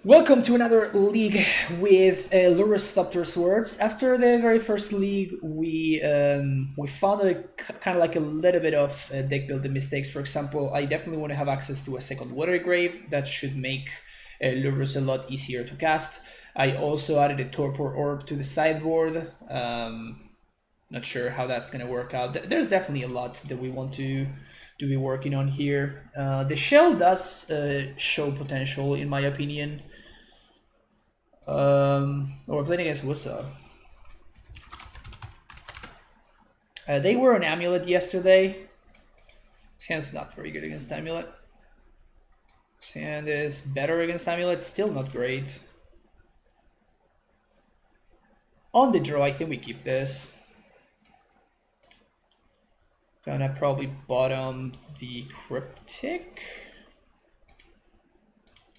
Welcome to another league with Lurrus Thopters swords. After the very first league, we found kind of like a little bit of deck building mistakes. For example, I definitely want to have access to a second water grave. That should make Lurrus a lot easier to cast. I also added a Torpor Orb to the sideboard. Not sure how that's going to work out. There's definitely a lot that we want to be working on here. The shell does show potential, in my opinion. We're playing against Urza. They were on AmuLIT yesterday. Sand's not very good against AmuLIT. Sand is better against AmuLIT, still not great. On the draw, I think we keep this. Gonna probably bottom the Cryptic.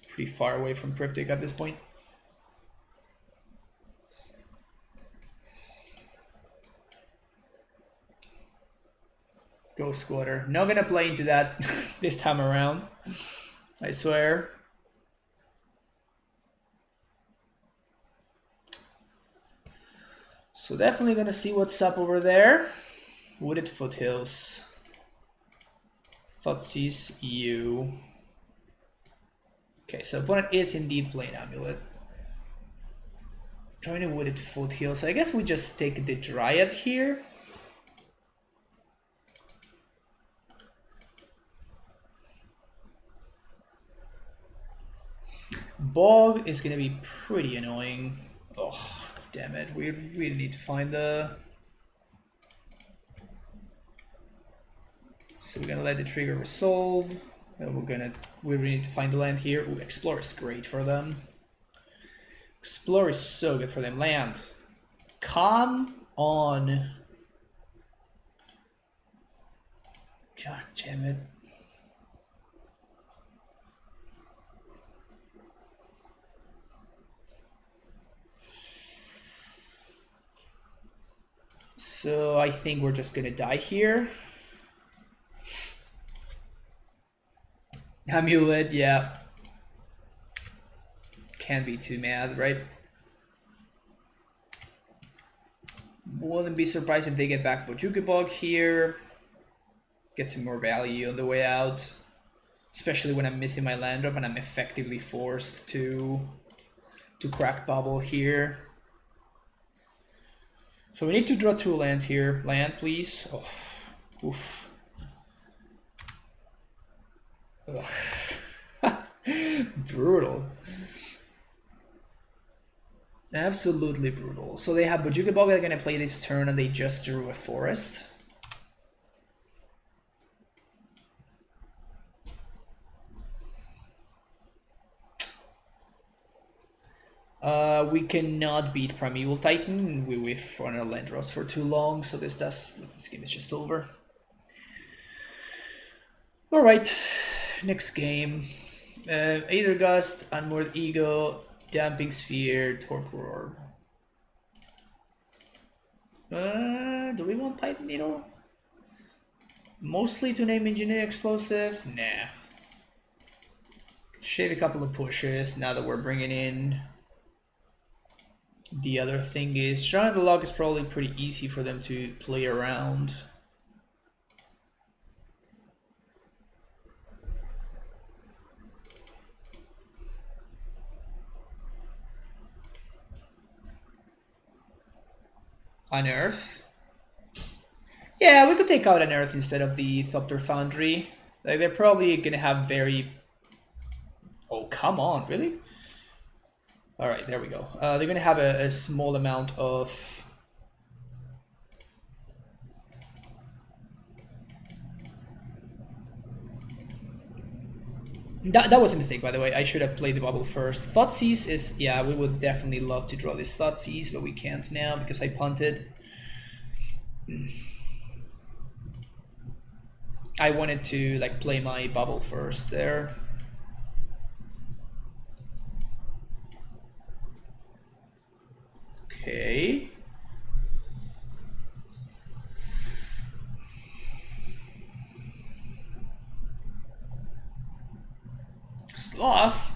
Pretty far away from Cryptic at this point. Ghost Squatter. Not gonna play into that this time around, I swear. So definitely gonna see what's up over there. Wooded Foothills. Thoughtseize EU. Okay, so opponent is indeed playing AmuLIT. Joining Wooded Foothills. I guess we just take the Dryad here. Bog is gonna be pretty annoying. Oh, damn it. We really need to find the... So we're gonna let the trigger resolve. Then we really need to find the land here. Ooh, Explore is great for them. Explore is so good for them. Land. Come on. God damn it. So I think we're just gonna die here. AmuLIT, yeah. Can't be too mad, right? Wouldn't be surprised if they get back Bog here. Get some more value on the way out. Especially when I'm missing my land drop and I'm effectively forced to crack bubble here. So we need to draw 2 lands here. Land, please. Oh, oof. Brutal. Absolutely brutal. So they have Bog, they're gonna play this turn and they just drew a forest. We cannot beat Primeval Titan. We whiff on our land drops for too long, so this game is just over. Alright, next game. Aether Gust, Unmoored Ego, Damping Sphere, Torpor Orb. Do we want Titan Needle? Mostly to name engineer explosives? Nah. Shave a couple of pushes now that we're bringing in. The other thing is, Shrine of the Lock is probably pretty easy for them to play around. Unearth? Yeah, we could take out Unearth instead of the Thopter Foundry. Like, they're probably gonna have very... Oh, come on, really? Alright, there we go. They're gonna have a small amount of... That was a mistake, by the way. I should have played the bubble first. Thoughtseize is... Yeah, we would definitely love to draw this Thoughtseize, but we can't now because I punted. I wanted to like play my bubble first there. Okay. Sloth?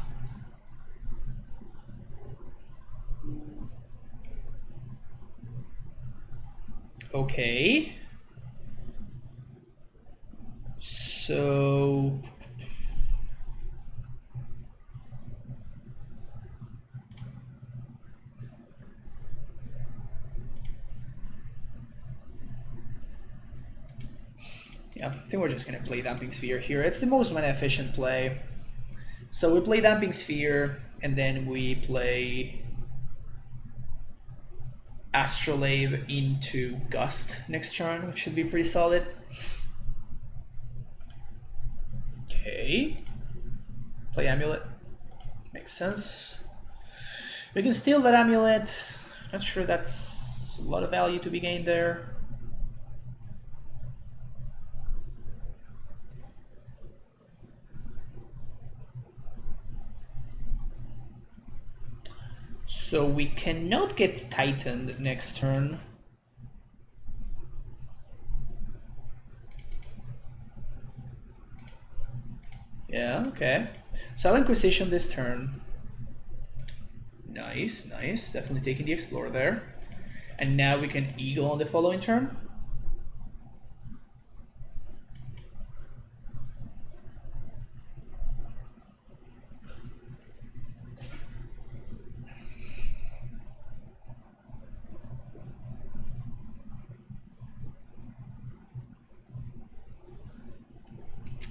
Okay. So yeah, I think we're just gonna play Damping Sphere here. It's the most mana efficient play. So we play Damping Sphere, and then we play Astrolabe into Gust next turn, which should be pretty solid. Okay. Play AmuLIT. Makes sense. We can steal that AmuLIT. Not sure that's a lot of value to be gained there. So we cannot get Titaned next turn. Yeah, okay. Silent Inquisition this turn. Nice, nice. Definitely taking the Explorer there. And now we can Eagle on the following turn.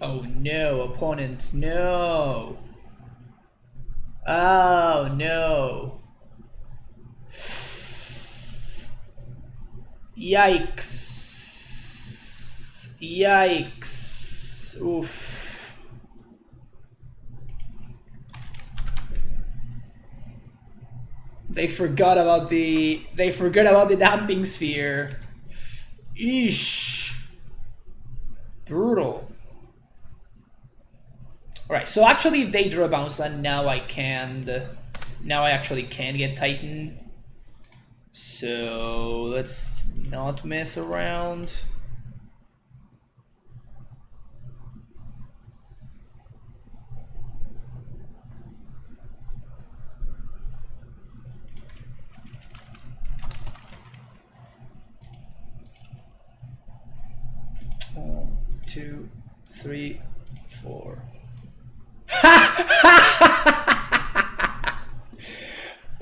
Oh no, opponent, no. Oh no. Yikes. Yikes. Oof. They forgot about the Damping Sphere. Eesh. Brutal. Alright, so actually if they draw a bounce land, now I actually can get Titan. So let's not mess around. One, two, three, four.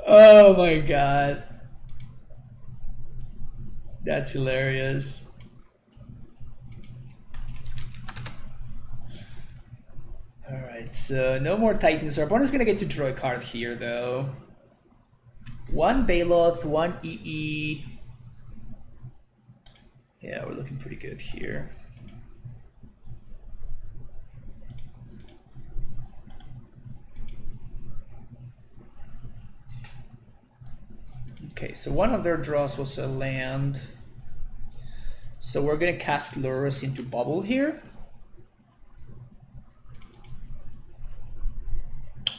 Oh my god. That's hilarious. Alright, so no more Titans. Our opponent's gonna get to draw a card here though. One Baloth, one EE. Yeah, we're looking pretty good here. Okay, so one of their draws was a land. So we're gonna cast Lurrus into Bubble here.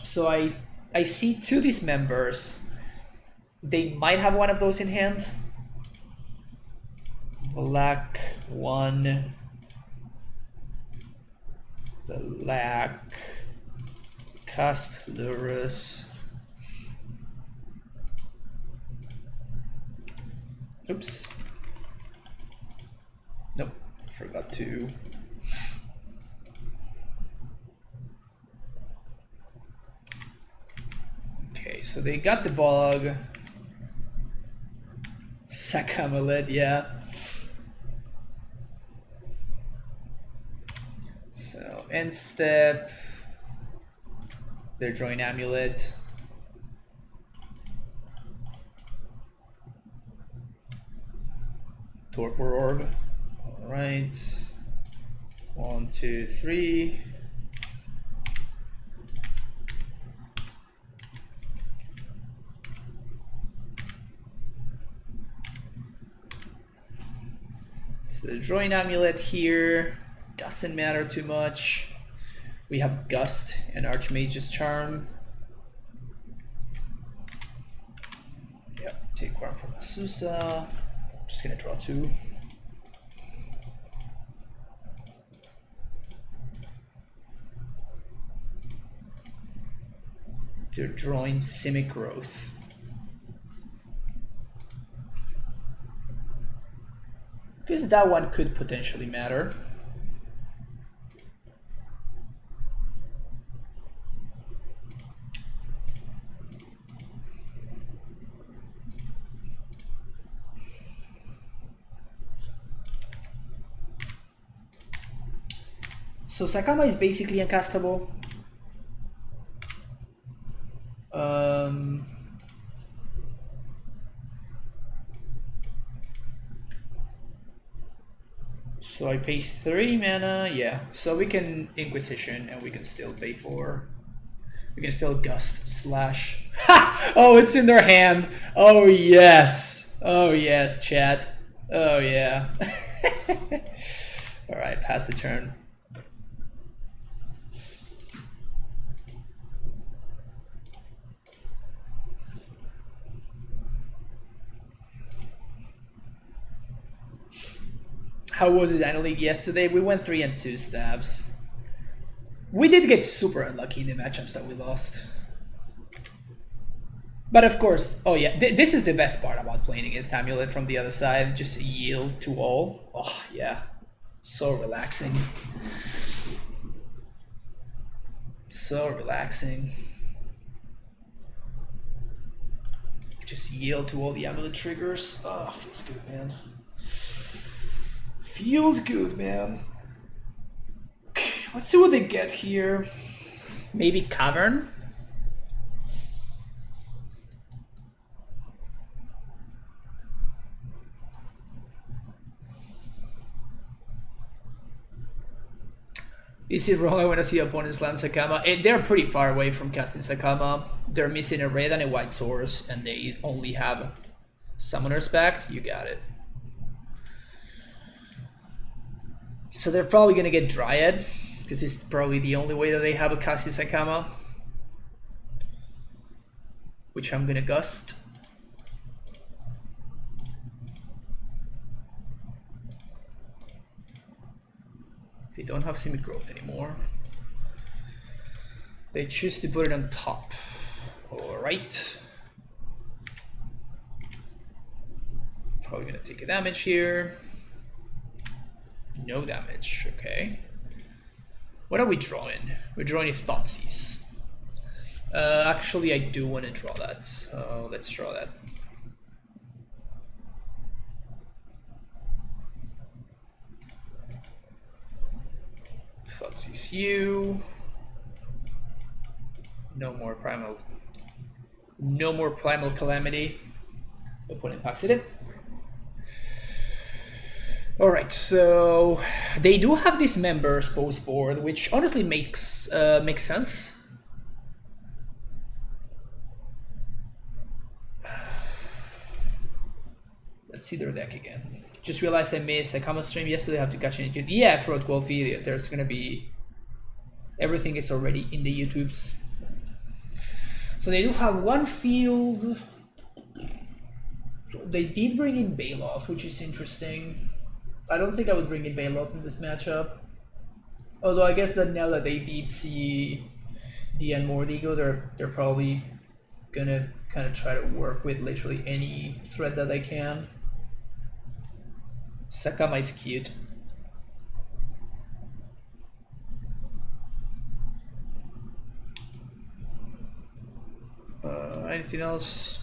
So I see two Dismembers. They might have one of those in hand. Black, one. Black. Cast Lurrus. Oops. Nope, forgot to. Okay, so they got the Bog. Sack AmuLIT, yeah. So end step. They're drawing AmuLIT. Torpor Orb. All right. 1, 2, 3. So the drawing AmuLIT here doesn't matter too much. We have Gust and Archmage's Charm. Yep, take one from Asusa. Just gonna draw two. They're drawing Simic Growth. Because that one could potentially matter. So Sakama is basically uncastable. So I pay 3 mana, yeah. So we can Inquisition and we can still pay 4. We can still Gust slash. Ha! Oh, it's in their hand. Oh yes. Oh yes, chat. Oh yeah. All right, pass the turn. How was it, AmuLIT, yesterday? We went 3 and 2 stabs. We did get super unlucky in the matchups that we lost. But of course, oh yeah, this is the best part about playing against AmuLIT from the other side. Just yield to all. Oh yeah, so relaxing. So relaxing. Just yield to all the AmuLIT triggers. Oh, feels good, man. Feels good, man. Let's see what they get here. Maybe Cavern? Is it wrong when I see opponents slam Sakama? They're pretty far away from casting Sakama. They're missing a red and a white source, and they only have Summoner's Pact. You got it. So they're probably gonna get Dryad, because it's probably the only way that they have a casting Sakama. Which I'm gonna Gust. They don't have Simic Growth anymore. They choose to put it on top. Alright. Probably gonna take a damage here. No damage, okay. What are we drawing? We're drawing a Thoughtseize. Actually, I do want to draw that, so let's draw that. Thoughtseize you. No more primal. No more primal calamity. Opponent packs it in. Alright, so they do have these members post board, which honestly makes sense. Let's see their deck again. Just realized I missed Sakama stream yesterday. I have to catch it. Yeah, throughout 12 video. There's gonna be everything is already in the YouTubes. So they do have one field. They did bring in Baloth, which is interesting. I don't think I would bring in Baloth in this matchup. Although I guess that now that they did see DN Mordigo, they're probably gonna kind of try to work with literally any threat that they can. Sakama is cute. Anything else?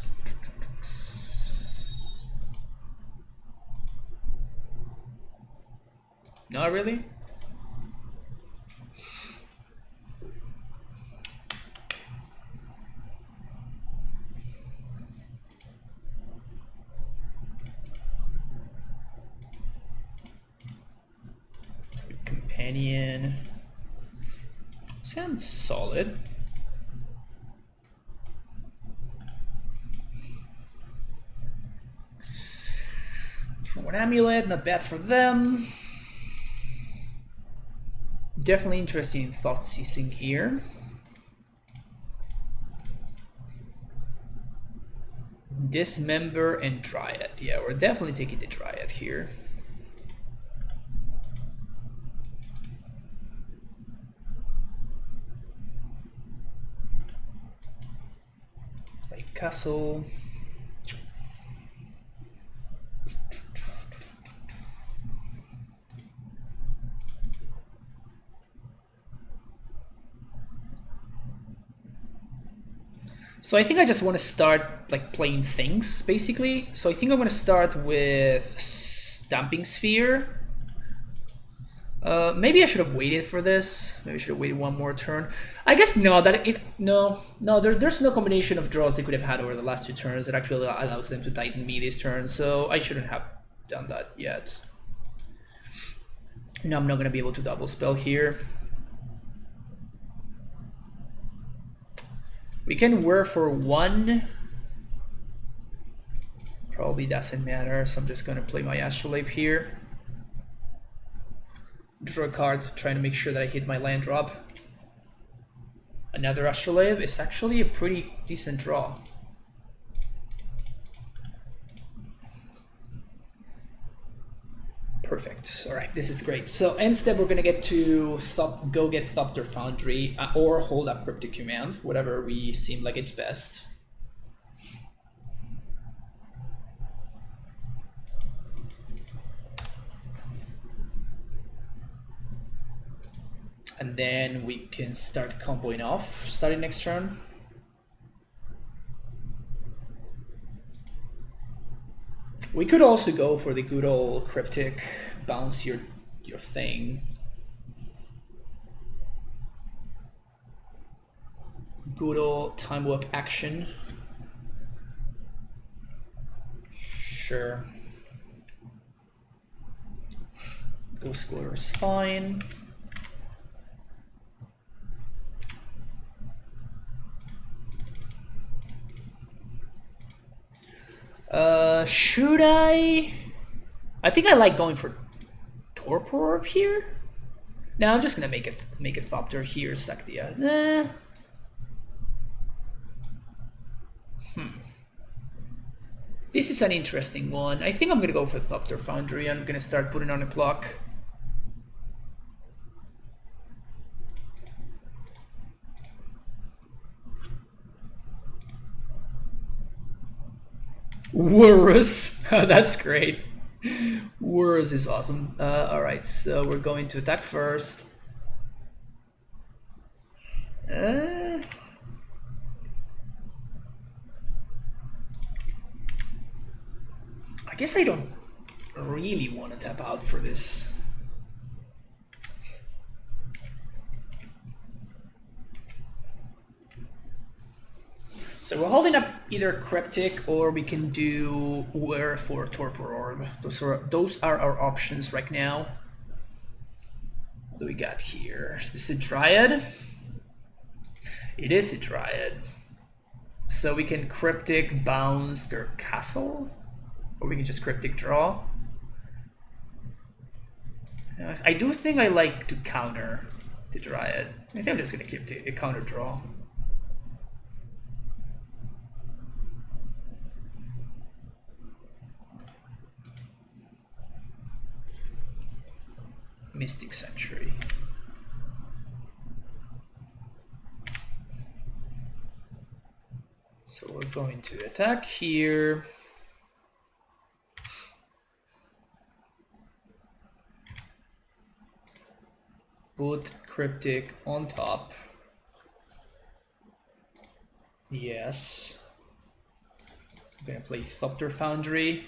Not really. Companion sounds solid. One AmuLIT, not bad for them. Definitely interested in Thoughtseizing here. Dismember and Dryad. Yeah, we're definitely taking the Dryad here. Play Castle. So I think I just want to start like playing things, basically. So I think I'm going to start with Stamping Sphere. Maybe I should have waited for this. Maybe I should have waited one more turn. I guess no. There's no combination of draws they could have had over the last 2 turns that actually allows them to Titan me this turn. So I shouldn't have done that yet. No, I'm not gonna be able to double spell here. We can whir for 1. Probably doesn't matter, so I'm just gonna play my Astrolabe here. Draw a card, trying to make sure that I hit my land drop. Another Astrolabe is actually a pretty decent draw. Perfect. All right, this is great. So end step, we're gonna get to go get Thopter Foundry or hold up Cryptic Command, whatever we seem like it's best. And then we can start comboing off starting next turn. We could also go for the good old Cryptic, bounce your thing. Good old Time Walk action. Sure. Ghost Square is fine. Should I think I like going for Torpor Orb here. No, I'm just gonna make a Thopter here, Saktia. Nah. This is an interesting one. I think I'm gonna go for Thopter Foundry. I'm gonna start putting on a clock. Lurrus, that's great. Lurrus is awesome. All right, so we're going to attack first. I guess I don't really want to tap out for this. So we're holding up either Cryptic or we can do Whir for Torpor Orb. Those are our options right now. What do we got here? Is this a Dryad? It is a Dryad. So we can Cryptic bounce their castle, or we can just Cryptic draw. I do think I like to counter the Dryad. I think I'm just gonna keep a counter draw. Mystic Sanctuary. So we're going to attack here. Put Cryptic on top. Yes. I'm gonna play Thopter Foundry.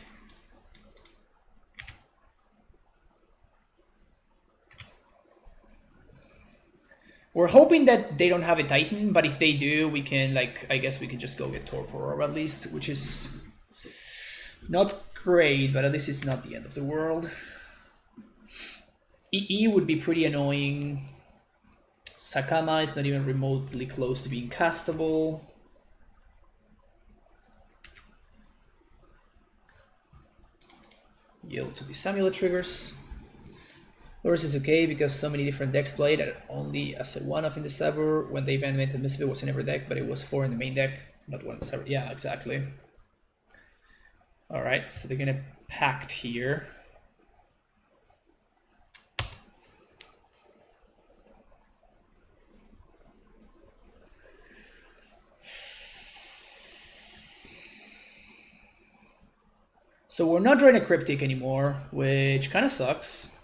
We're hoping that they don't have a Titan, but if they do, we can, like, I guess we can just go get Torpor Orb at least, which is not great, but at least it's not the end of the world. EE would be pretty annoying. Sakama is not even remotely close to being castable. Yield to the AmuLIT triggers. Lurrus is okay because so many different decks played that only as a one-off in the server. When they ban-made Misfit, it was in every deck, but it was 4 in the main deck, not one server. Yeah, exactly. Alright, so they're gonna Pact here. So we're not drawing a Cryptic anymore, which kind of sucks.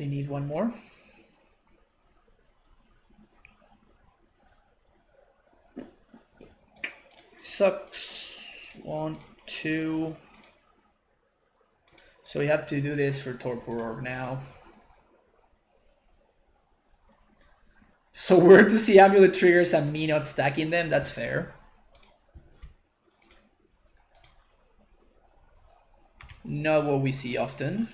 They need one more. Sucks. 1, 2. So we have to do this for Torpor now. So we're to see AmuLIT triggers and me not stacking them, that's fair. Not what we see often.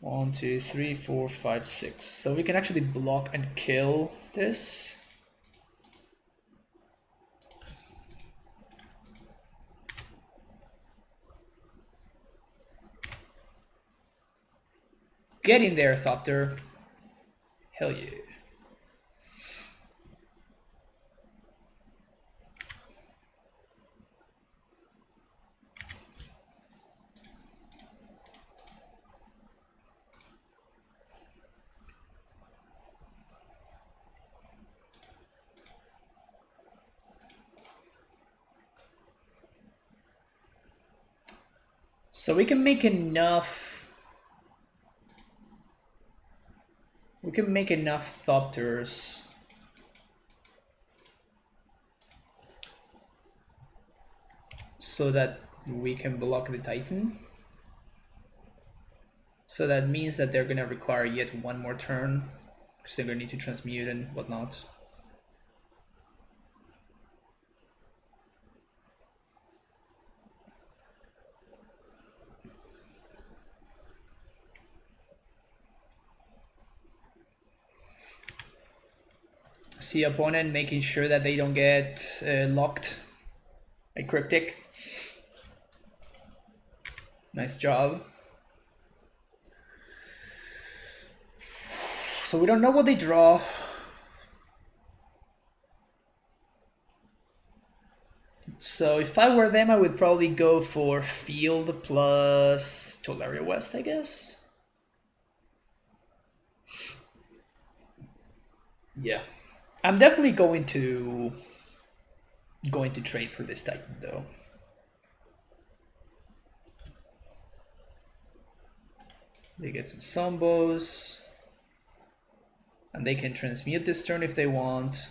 One, 2, 3, 4, 5, 6. So we can actually block and kill this. Get in there, Thopter. Hell yeah. So we can make enough. We can make enough Thopters so that we can block the Titan. So that means that they're gonna require yet one more turn because they're gonna need to transmute and whatnot. See opponent making sure that they don't get locked. A cryptic. Nice job. So we don't know what they draw. So if I were them, I would probably go for Field plus Tolaria West, I guess. Yeah. I'm definitely going to trade for this Titan though. They get some Sombos. And they can transmute this turn if they want.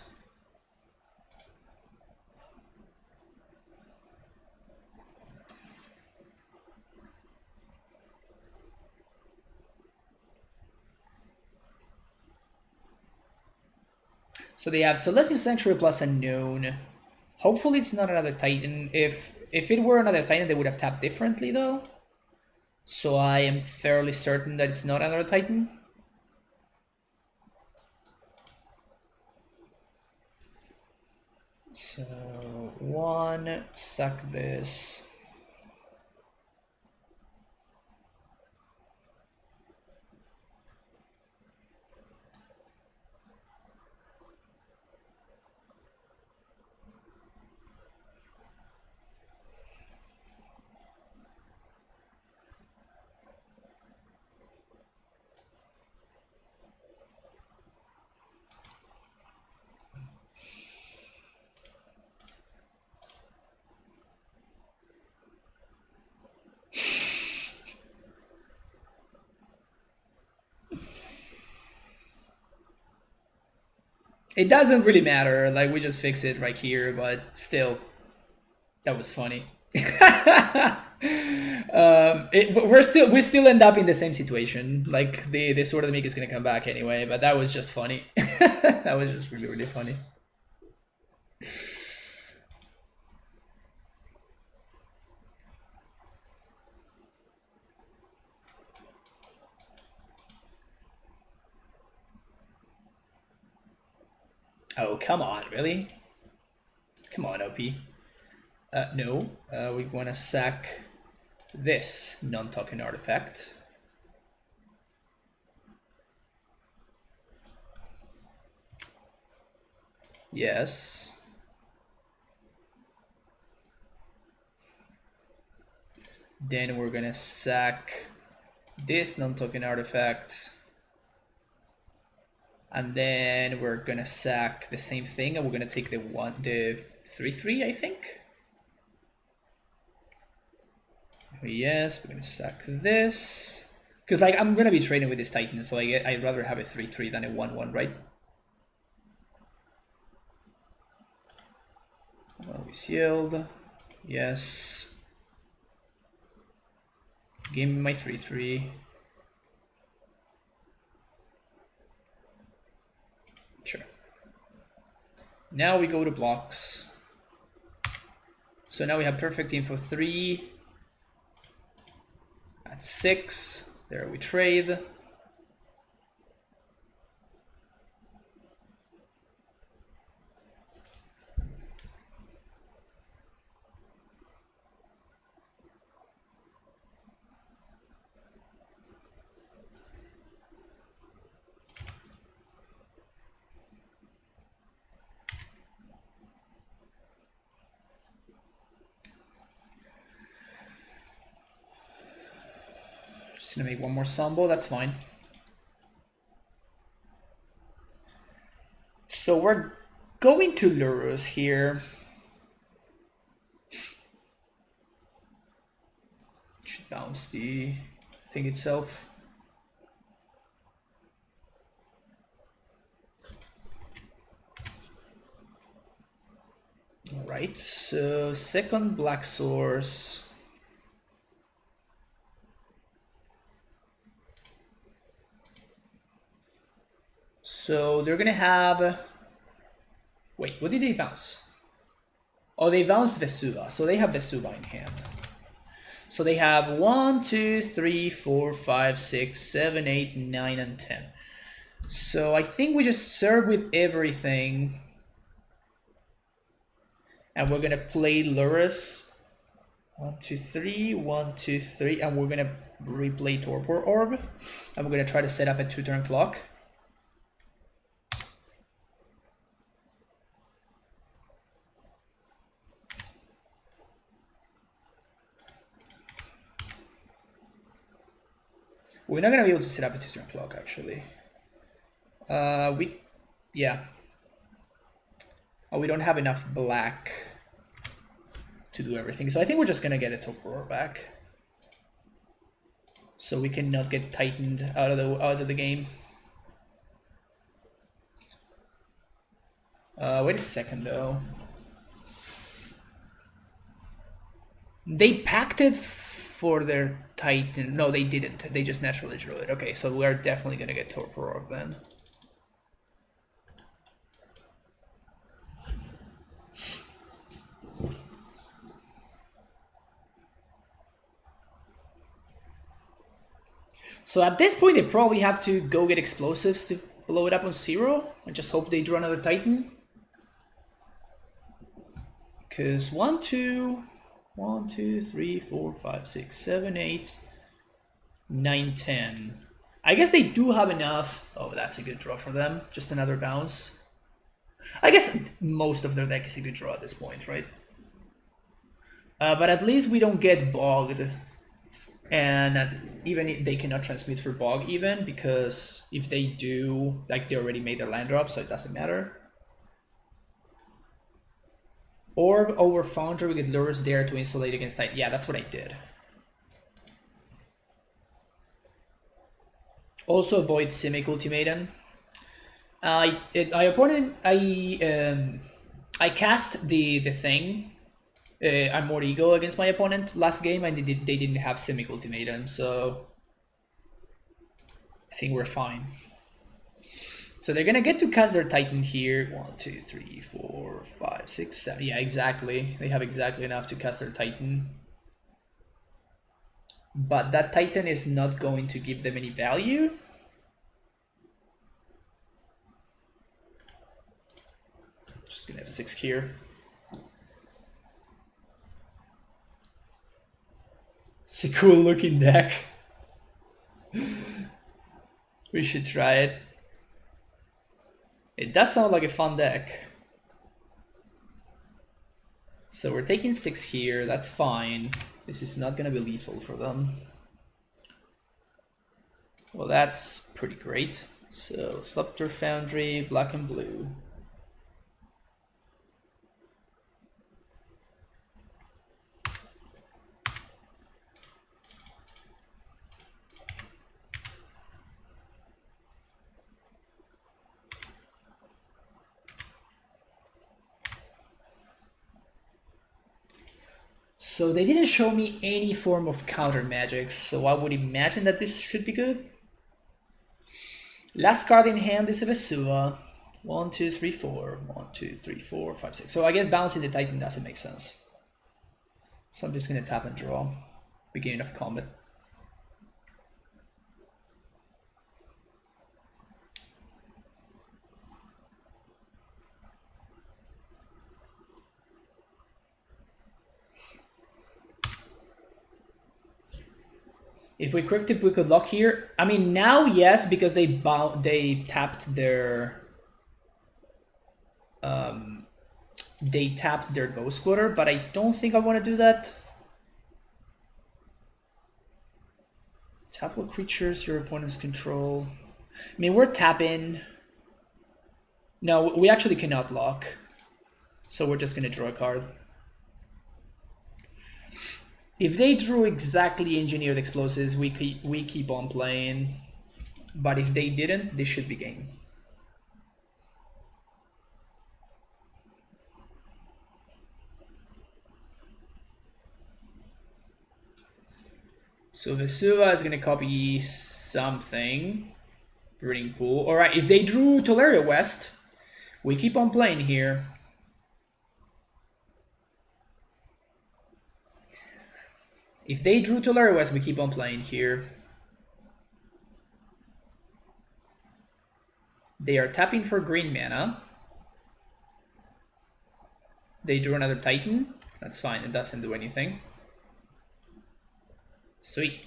So they have Celestial Sanctuary plus Unknown. Hopefully it's not another Titan. If it were another Titan, they would have tapped differently though. So I am fairly certain that it's not another Titan. So 1, sack this. It doesn't really matter, like we just fix it right here, but still, that was funny. We still end up in the same situation. Like the Sword of the Meek is gonna come back anyway, but that was just funny. That was just really, really funny. Oh, come on, really? Come on, OP. No, we want to sack this non-token artifact. Yes. Then we're gonna sack this non-token artifact. And then we're gonna sack the same thing, and we're gonna take the 3/3, I think. Yes, we're gonna sack this. Because like I'm gonna be trading with this Titan, so I'd rather have a 3/3 than a 1/1, right? Always yield. Yes. Give me my 3/3. Sure. Now we go to blocks. So now we have perfect info 3. At 6. There we trade. Just gonna make one more Sambo, that's fine. So we're going to Lurrus here. Should bounce the thing itself. All right, so second black source. So they're gonna have, wait, what did they bounce? Oh, they bounced Vesuva, so they have Vesuva in hand. So they have 1, 2, 3, 4, 5, 6, 7, 8, 9, and 10. So I think we just serve with everything. And we're gonna play Lurrus. 1, 2, 3, 1, 2, 3, and we're gonna replay Torpor Orb. And we're gonna try to set up a 2-turn clock. We're not gonna be able to set up a 2-turn clock actually. Yeah. Oh, we don't have enough black to do everything. So I think we're just gonna get a Torpor back. So we cannot get tightened out of the game. Wait a second though. They packed it for their Titan. No, they didn't. They just naturally drew it. Okay, so we're definitely gonna get Torpor Orb then. So at this point, they probably have to go get explosives to blow it up on 0 and just hope they draw another Titan. Because 1, 2, 3, 4, 5, 6, 7, 8, 9, 10. I guess they do have enough. Oh, that's a good draw for them. Just another bounce. I guess most of their deck is a good draw at this point, right? But at least we don't get bogged. And even they cannot transmit for bog even, because if they do, like they already made their land drop, so it doesn't matter. Orb over Foundry, we get Lurrus there to insulate against Titan. Yeah, that's what I did. Also avoid Simic Ultimatum. I cast the thing, Armored Eagle against my opponent last game, and they didn't have Simic Ultimatum, so I think we're fine. So they're gonna get to cast their Titan here. 1, 2, 3, 4, 5, 6, 7. Yeah, exactly. They have exactly enough to cast their Titan. But that Titan is not going to give them any value. Just gonna have 6 here. It's a cool looking deck. We should try it. It does sound like a fun deck. So we're taking 6 here, that's fine. This is not gonna be lethal for them. Well, that's pretty great. So Thopter Foundry, black and blue. So they didn't show me any form of counter magic, so I would imagine that this should be good. Last card in hand is a Vesua. 1, 2, 3, 4. 1, 2, 3, 4, 5, 6. So I guess bouncing the Titan doesn't make sense. So I'm just gonna tap and draw. Beginning of combat. If we cryptip, we could lock here. I mean, now yes, because they tapped their Ghost Quarter, but I don't think I want to do that. Tap all creatures your opponents control. I mean, we're tapping. No, we actually cannot lock, so we're just gonna draw a card. If they drew exactly engineered explosives, we keep on playing. But if they didn't, this should be game. So Vesuva is gonna copy something. Breeding Pool. Alright, if they drew Tolaria West, we keep on playing here. If they drew Tolaria West, we keep on playing here. They are tapping for green mana. They drew another Titan. That's fine, it doesn't do anything. Sweet.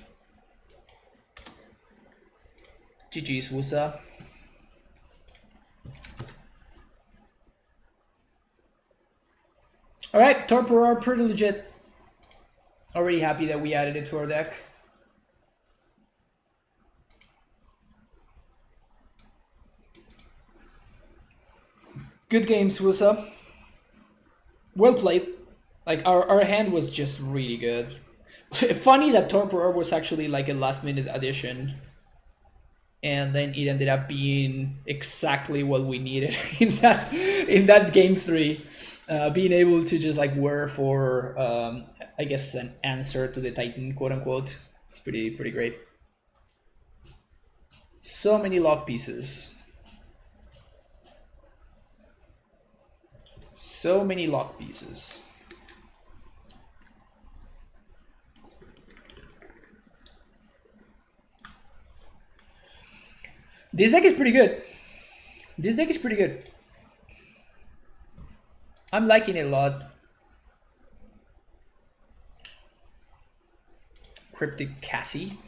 GG's, Urza. Alright, Torpor are pretty legit. Already happy that we added it to our deck. Good game, Urza. Well played. Like, our hand was just really good. Funny that Torpor was actually like a last minute addition. And then it ended up being exactly what we needed in that game 3. Being able to just like whir for I guess an answer to the Titan, quote unquote. It's pretty great. So many lock pieces. So many lock pieces. This deck is pretty good. This deck is pretty good. I'm liking it a lot. Cryptic Cassie.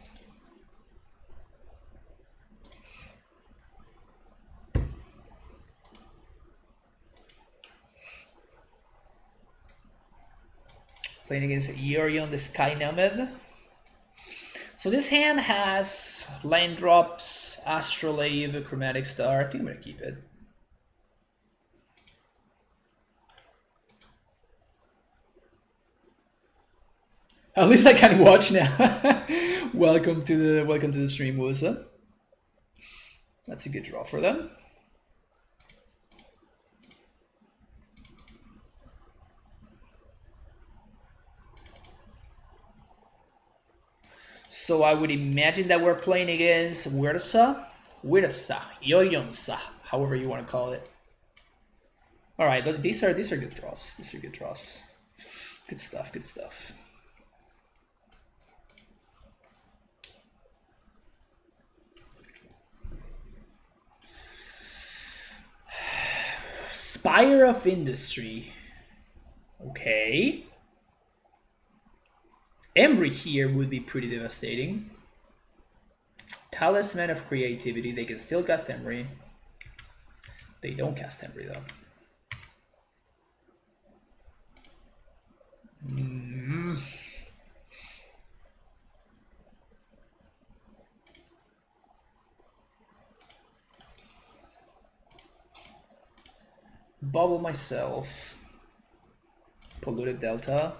Playing against Yorion, the Sky Nomad. So this hand has land drops, Astrolabe, Chromatic Star. I think I'm gonna keep it. At least I can watch now. welcome to the stream, Urza. That's a good draw for them. So I would imagine that we're playing against Urza, Yorionsa, however you want to call it. All right, these are good draws. These are good draws. Good stuff. Good stuff. Spire of Industry. Okay. Embry here would be pretty devastating. Talisman of Creativity. They can still cast Embry. They don't cast Embry though. Bubble myself. Polluted Delta.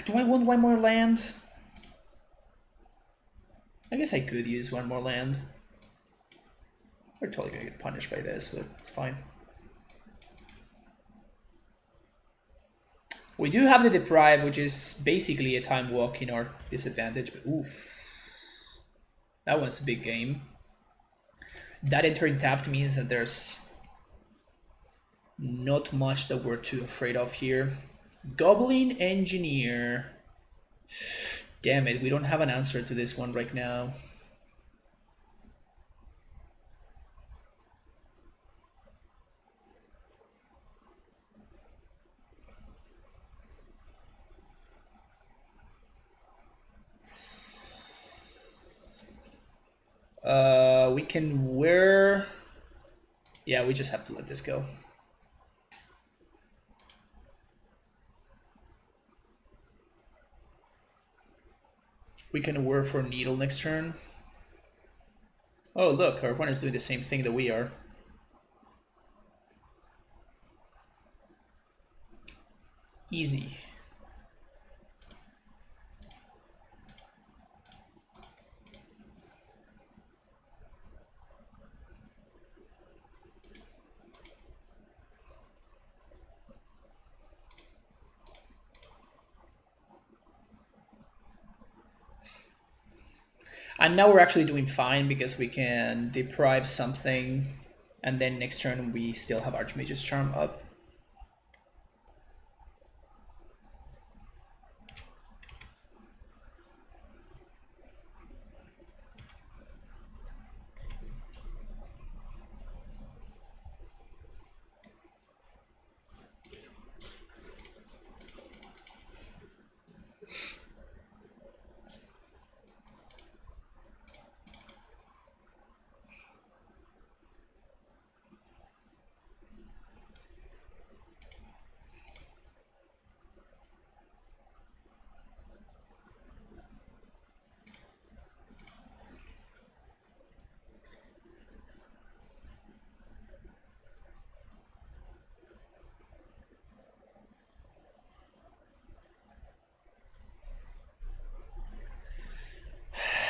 Do I want one more land? I guess I could use one more land. We're totally gonna get punished by this, but it's fine. We do have the Deprive, which is basically a time walk in our disadvantage, but oof. That one's a big game. That entering tapped means that there's not much that we're too afraid of here. Goblin Engineer. Damn it, we don't have an answer to this one right now. We can wear... Yeah, we just have to let this go. We can wear for Needle next turn. Oh, look, our opponent's doing the same thing that we are. Easy. And now we're actually doing fine because we can deprive something, and then next turn we still have Archmage's Charm up.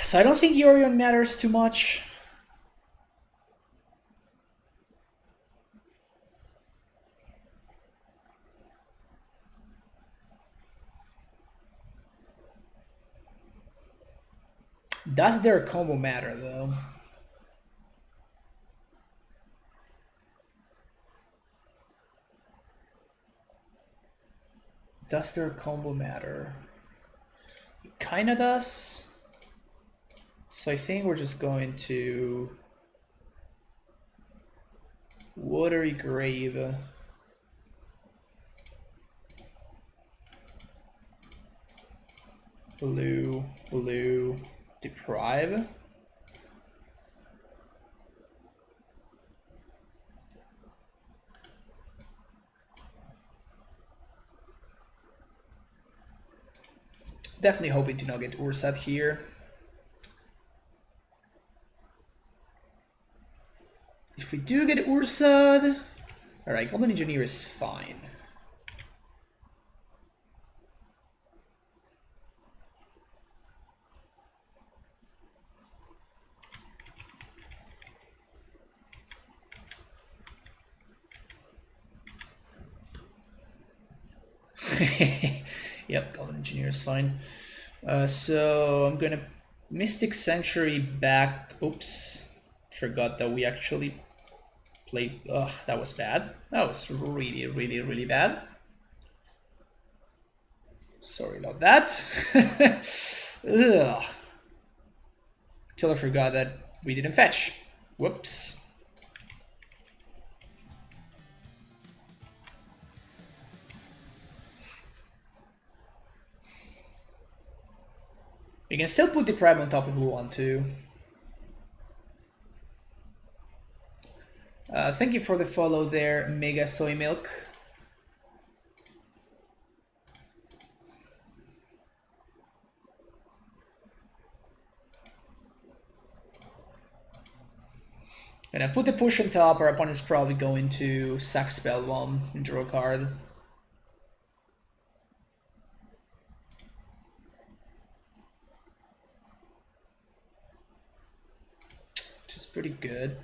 So I don't think Yorion matters too much. Does their combo matter though? Does their combo matter? It kinda does. So I think we're just going to Watery Grave. Blue, blue, deprive. Definitely hoping to not get Urza here. If we do get Urza, alright, Goblin Engineer is fine. Yep, Goblin Engineer is fine. So I'm gonna Mystic Sanctuary back. Oops, forgot that we actually played. Ugh, that was bad. That was really, really, really bad. Sorry about that. Ugh. Till I forgot that we didn't fetch. Whoops. We can still put Deprive on top if we want to. Thank you for the follow there, Mega Soy Milk. And I put the push on top, our opponent's probably going to sack Spellbomb and draw a card. Which is pretty good.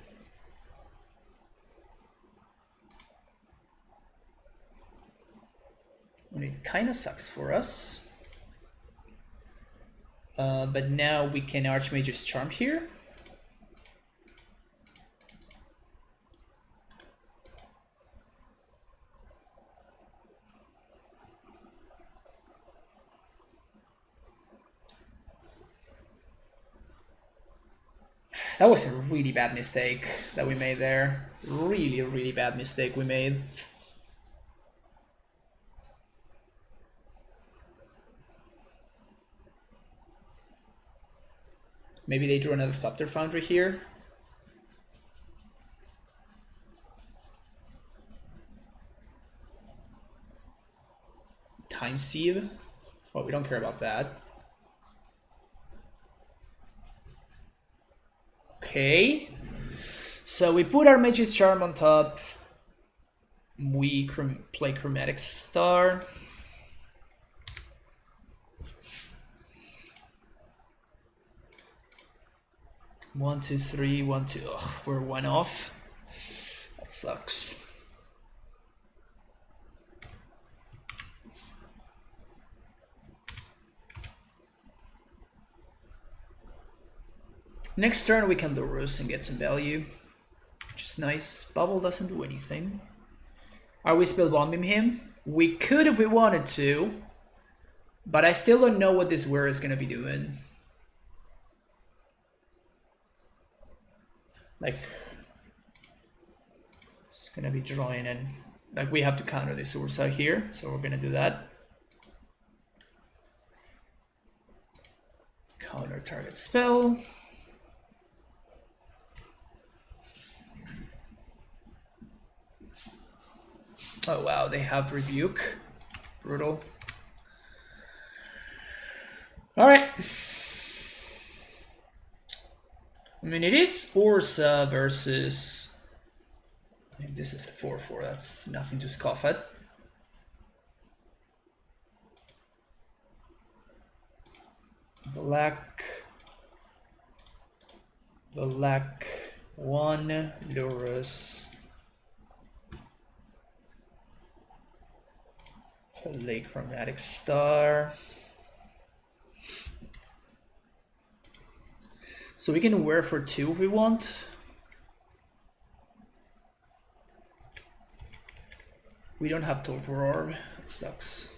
And it kind of sucks for us. But now we can Archmage's Charm here. That was a really bad mistake that we made there. Really, really bad mistake we made. Maybe they drew another Thopter Foundry here. Time Sieve. Well, we don't care about that. Okay. So we put our Mage's Charm on top. We play Chromatic Star. One, two, three, 1, 2. Ugh, we're one off. That sucks. Next turn we can Lurrus and get some value, which is nice. Bubble doesn't do anything. Are we Spellbombing him? We could if we wanted to, but I still don't know what this Whir is going to be doing. Like, it's going to be drawing in. Like, we have to counter this Urza here, so we're going to do that. Counter target spell. Oh wow, they have Rebuke. Brutal. Alright. I mean, it is Urza versus... I mean, this is a 4-4, that's nothing to scoff at. Black 1, Lurrus. Play Chromatic Star. So we can wear for 2 if we want. We don't have Torpor Orb. It sucks.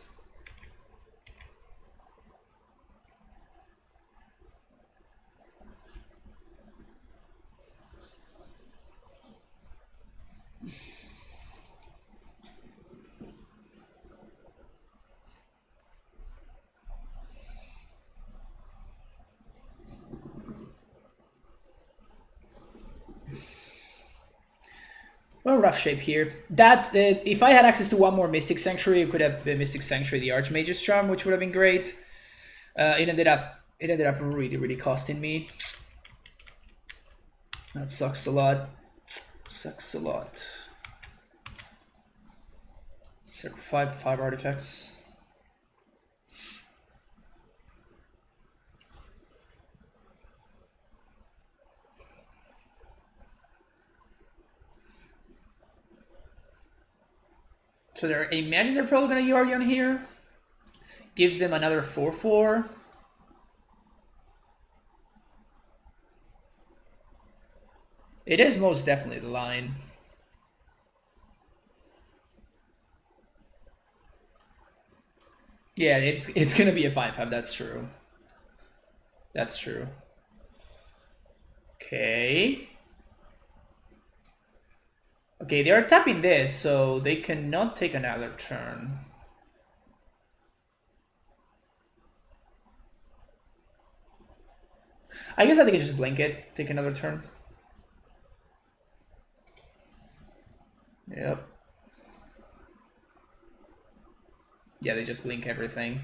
Well, rough shape here. That if I had access to one more Mystic Sanctuary, I could have the Mystic Sanctuary, the Archmage's Charm, which would have been great. It ended up really costing me. That sucks a lot. Sucks a lot. Sacrifice 5 artifacts. So I imagine they're probably going to Yorion here. Gives them another 4-4. It is most definitely the line. Yeah, it's going to be a 5-5, that's true. That's true. Okay. Okay, they are tapping this, so they cannot take another turn. I guess they can just blink it, take another turn. Yep. Yeah, they just blink everything.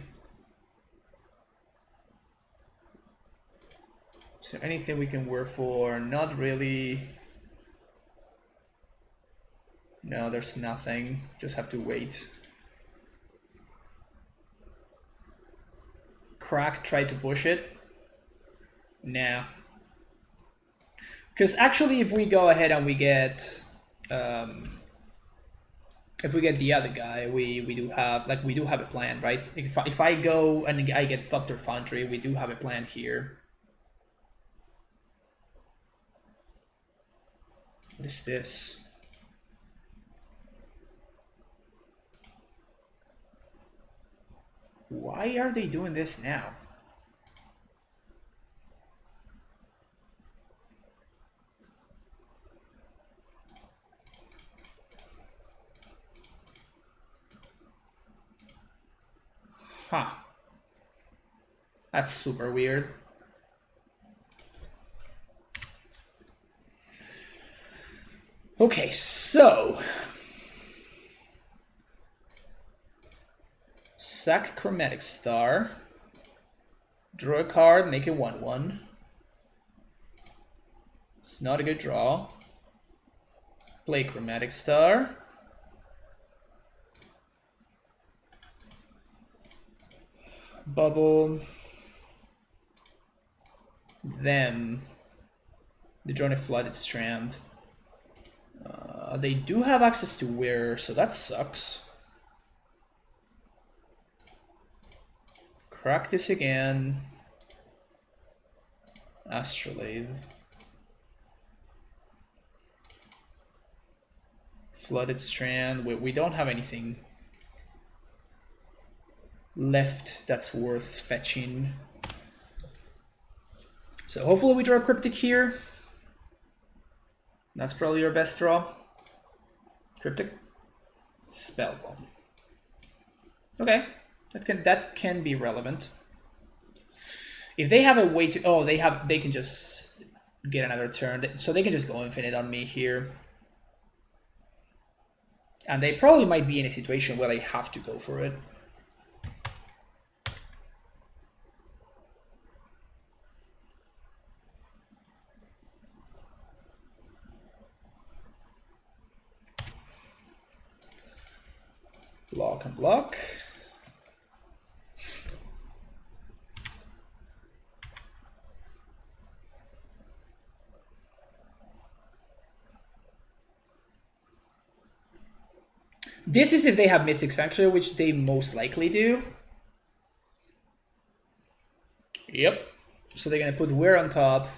Is there anything we can work for? Not really. No, there's nothing. Just have to wait. Crack tried to push it. Nah. Because actually, if we go ahead and we get, if we get the other guy, we do have a plan, right? If I go and I get Thopter Foundry, we do have a plan here. What is this? Why are they doing this now? Huh. That's super weird. Okay, so sack Chromatic Star, draw a card, make it 1/1. It's not a good draw. Play Chromatic Star. Bubble. Them. They draw a Flooded Strand. They do have access to Weir, so that sucks. Crack this again. Astrolabe. Flooded Strand. We don't have anything left that's worth fetching. So hopefully we draw a Cryptic here. That's probably your best draw. Cryptic. Spellbomb. Okay, that can be relevant. If they have a way to, they can just get another turn, so they can just go infinite on me here. And they probably might be in a situation where they have to go for it. Block and block. This is if they have Mystic Sanctuary, which they most likely do. Yep. So they're gonna put Weir on top.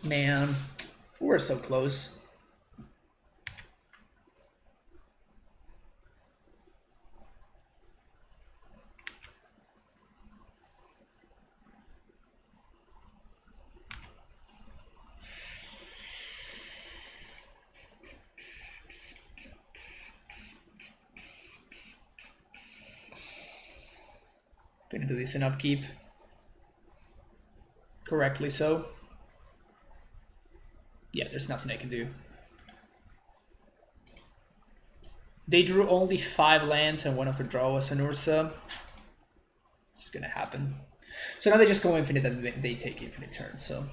Man, we're so close. Gonna do this in upkeep. Correctly so. Yeah, there's nothing I can do. They drew only 5 lands and one of the draw was an Urza. It's gonna happen. So now they just go infinite and they take infinite turns, so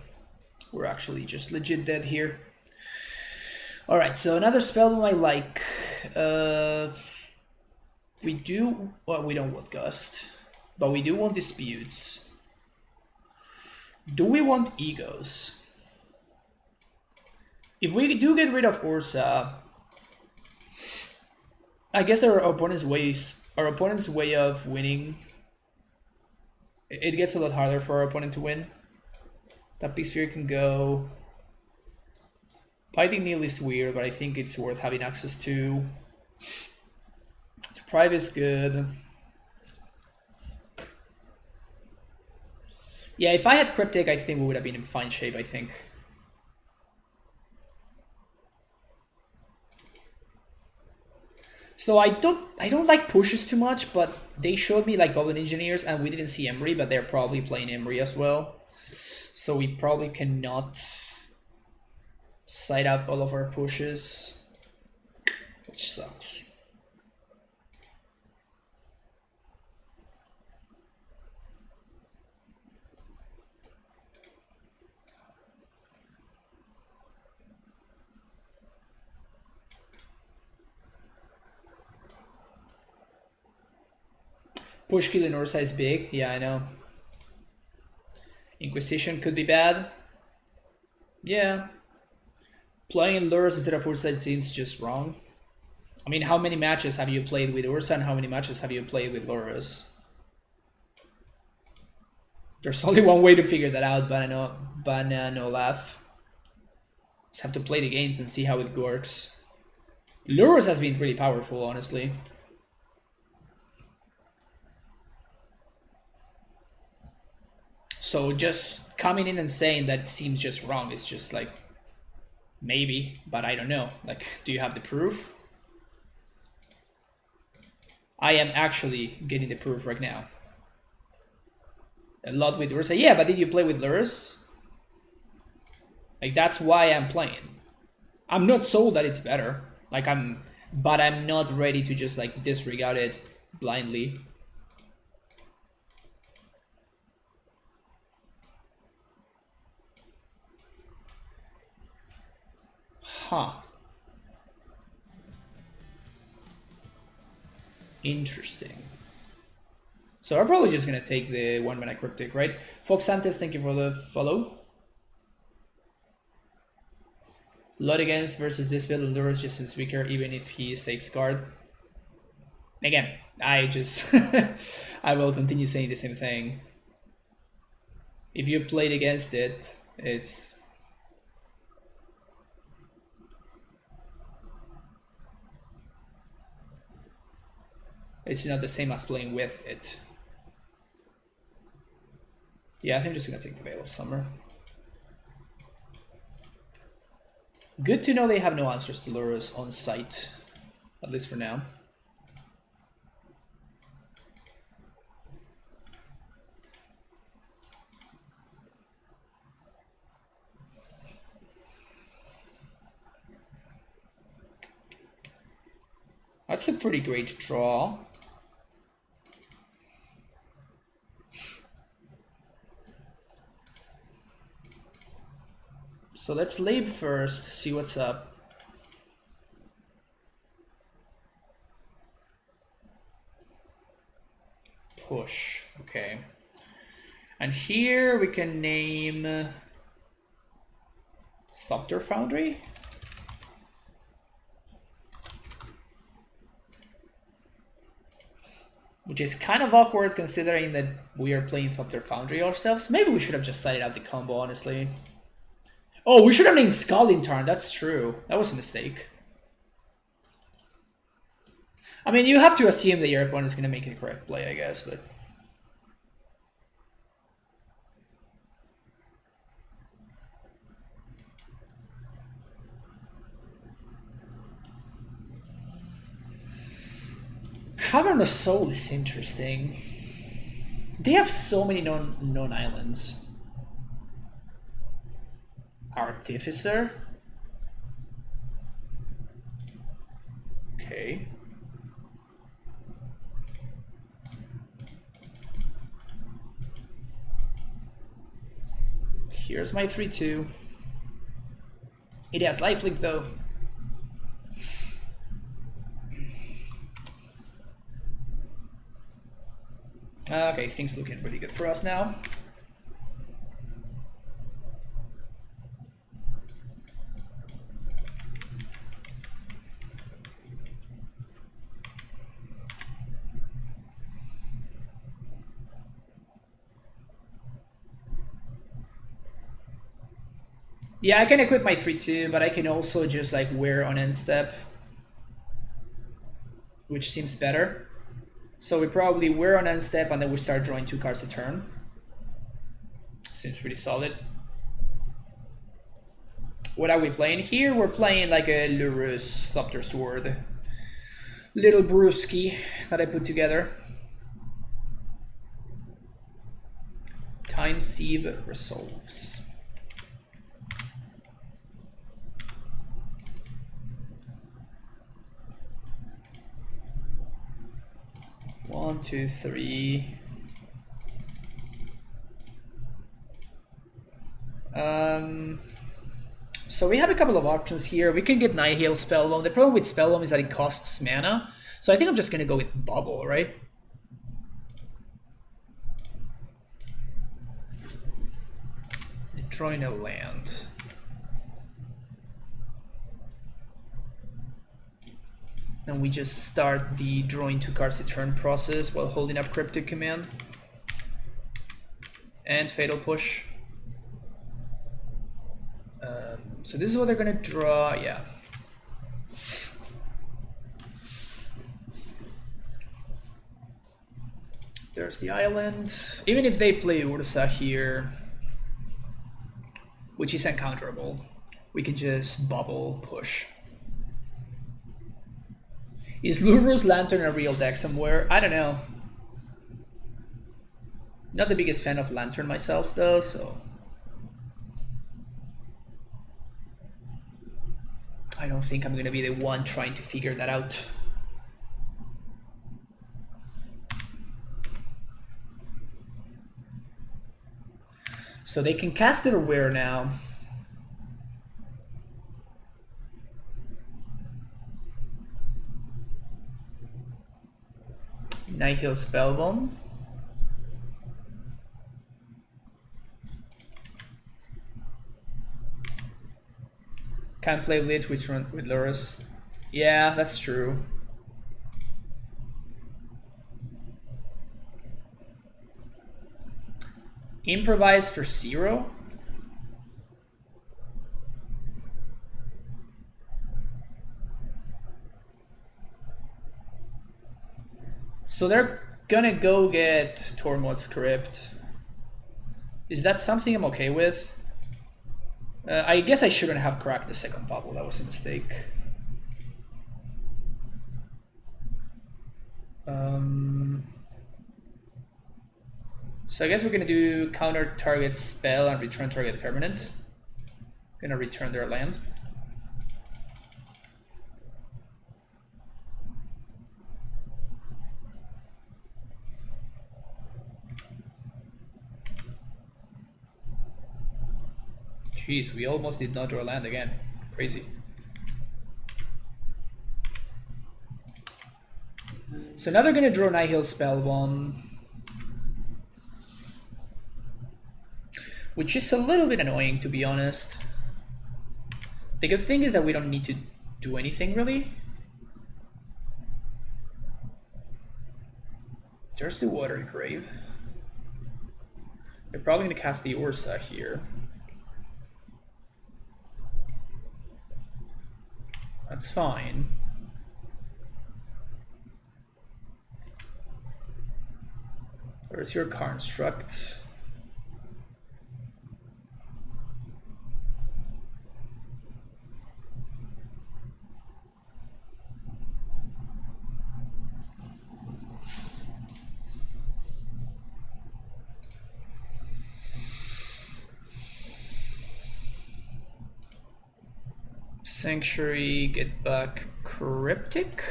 we're actually just legit dead here. Alright, so another spell I like. We don't want Gust, but we do want Disputes. Do we want Egos? If we do get rid of Urza, I guess our opponent's way of winning, it gets a lot harder for our opponent to win. That Big Sphere can go. Binding Needle is weird, but I think it's worth having access to. Prive is good. Yeah, if I had Cryptic, I think we would have been in fine shape, I think. So I don't like pushes too much, but they showed me like Goblin Engineers, and we didn't see Emery, but they're probably playing Emery as well. So we probably cannot side up all of our pushes, which sucks. Push kill in Urza is big. Yeah, I know. Inquisition could be bad. Yeah. Playing Lurrus instead of Urza seems just wrong. I mean, how many matches have you played with Urza and how many matches have you played with Lurrus? There's only one way to figure that out, but no laugh. Just have to play the games and see how it works. Lurrus has been pretty powerful, honestly. So just coming in and saying that seems just wrong is just like, maybe, but I don't know. Like, do you have the proof? I am actually getting the proof right now. A lot with Urza. Yeah, but did you play with Lurrus? Like, that's why I'm playing. I'm not sold that it's better. Like, but I'm not ready to just like disregard it blindly. Huh. Interesting. So I'm probably just gonna take the 1-mana Cryptic, right? Fox Santos, thank you for the follow. Lot against versus this build, Lurrus just seems weaker even if he is safeguard. Again, I just I will continue saying the same thing. If you played against it, it's not the same as playing with it. Yeah, I think I'm just gonna take the Veil of Summer. Good to know they have no answers to Lurrus on site, at least for now. That's a pretty great draw. So let's lab first, see what's up. Push, okay. And here we can name Thopter Foundry. Which is kind of awkward considering that we are playing Thopter Foundry ourselves. Maybe we should have just sided out the combo, honestly. Oh, we should have named Scalding Tarn, that's true. That was a mistake. I mean, you have to assume that your opponent is going to make the correct play, I guess, but... Cavern of Soul is interesting. They have so many known islands. Artificer. Okay. Here's my 3/2. It has lifelink though. Okay, things looking pretty good for us now. Yeah, I can equip my 3/2, but I can also just like wear on end step, which seems better. So we probably wear on end step and then we start drawing 2 cards a turn. Seems pretty solid. What are we playing here? We're playing like a Lurrus Thopter Sword. Little brewski that I put together. Time Sieve resolves. One, two, three. So we have a couple of options here. We can get Nihil Spellbomb. The problem with Spellbomb is that it costs mana. So I think I'm just gonna go with Bubble, right? drawing a land. And we just start the drawing 2 cards a turn process while holding up Cryptic Command. And Fatal Push. So this is what they're gonna draw, yeah. There's the island. Even if they play Urza here, which is uncounterable, we can just bubble push. Is Lurrus Lantern a real deck somewhere? I don't know. Not the biggest fan of Lantern myself though, so I don't think I'm gonna be the one trying to figure that out. So they can cast their Weir now. Nihil Spellbomb. Can't play Lit with Lurrus. Yeah, that's true. Improvise for 0? So they're gonna go get Tormod's Script. Is that something I'm okay with? I guess I shouldn't have cracked the second bubble, that was a mistake. So I guess we're gonna do counter target spell and return target permanent. Gonna return their land. Jeez, we almost did not draw land again. Crazy. So now they're gonna draw Nihil Spellbomb, which is a little bit annoying, to be honest. The good thing is that we don't need to do anything really. There's the Water Grave. They're probably gonna cast the Urza here. That's fine. Where's your construct? Sanctuary, get back Cryptic.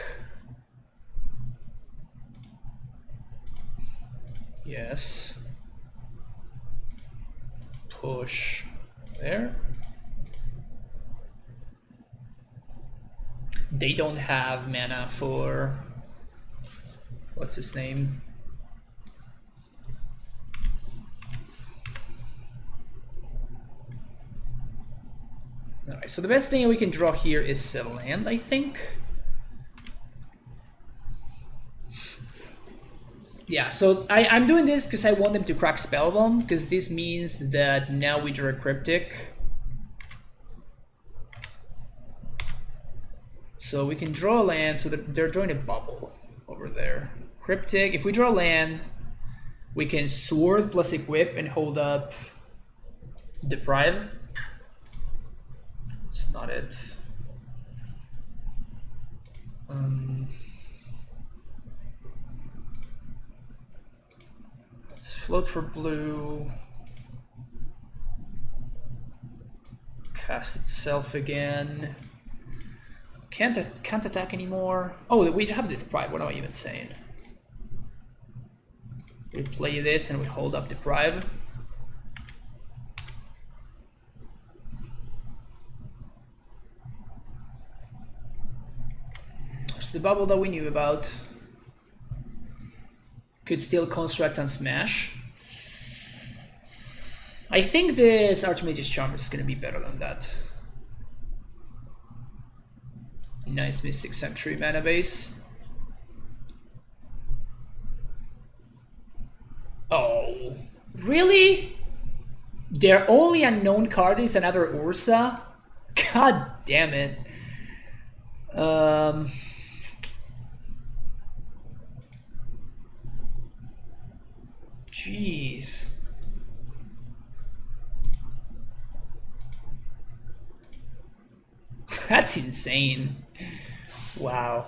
Yes. Push there. They don't have mana for what's his name? Alright, so the best thing we can draw here is a land, I think. Yeah, so I'm doing this because I want them to crack Spellbomb, because this means that now we draw a Cryptic. So we can draw a land, so they're drawing a bubble over there. Cryptic, if we draw a land, we can Sword plus Equip and hold up Deprive. It's not it. Let's float for blue. Cast itself again. Can't attack anymore. Oh, we have the Deprive. What am I even saying? We play this and we hold up Deprive. The bubble that we knew about. Could still construct and smash. I think this Archmage's Charm is gonna be better than that. Nice Mystic Sanctuary mana base. Oh, really? Their only unknown card is another Urza? God damn it. Jeez. That's insane. Wow.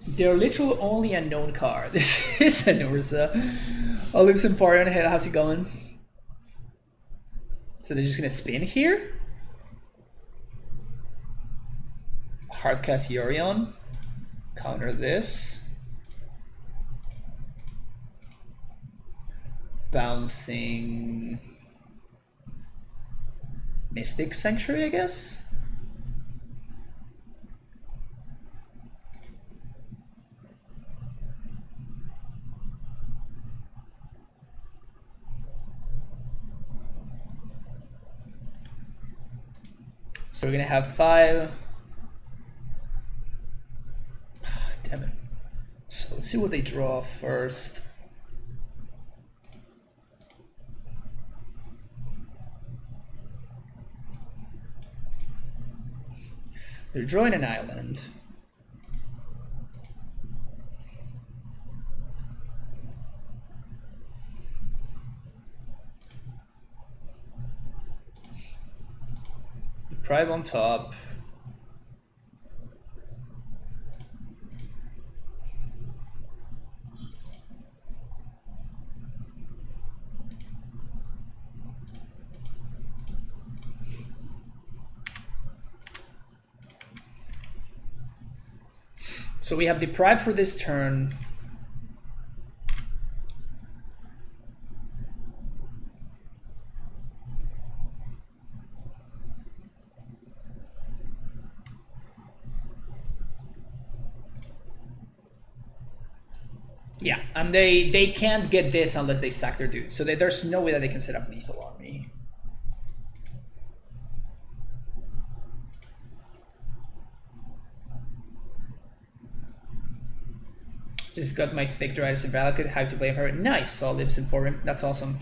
Their literal only unknown card. This is an Urza. Olives Emporion, how's it going? So they're just gonna spin here? Hardcast Yorion. Counter this. Bouncing Mystic Sanctuary, I guess? So we're gonna have 5. Damn it. So let's see what they draw first. They're drawing an island. Deprive on top. So we have Deprive for this turn. Yeah, and they can't get this unless they sack their dude. So there's no way that they can set up lethal on me. Just got my thick Dryas and Valakut, have to play her. Nice, all lives important. That's awesome.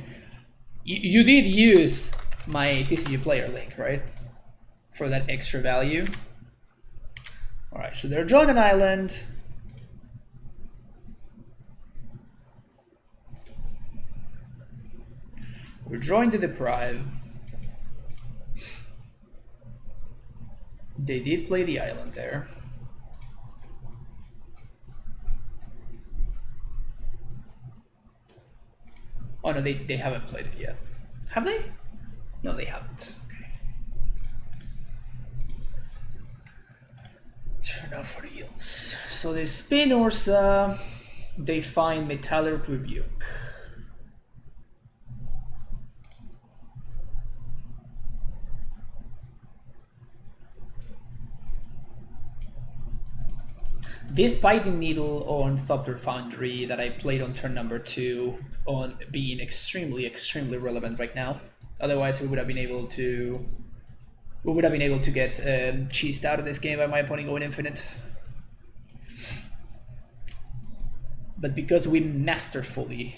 You did use my TCG player link, right? For that extra value. Alright, so they're drawing an island. We're drawing the Deprive. They did play the island there. Oh no, they haven't played it yet. Have they? No, they haven't. Okay. Turn off for the yields. So they spin Urza. They find Metallic Rebuke. This Biting Needle on Thopter Foundry that I played on turn number 2 on being extremely relevant right now. Otherwise, we would have been able to get cheesed out of this game by my opponent going infinite. But because we truly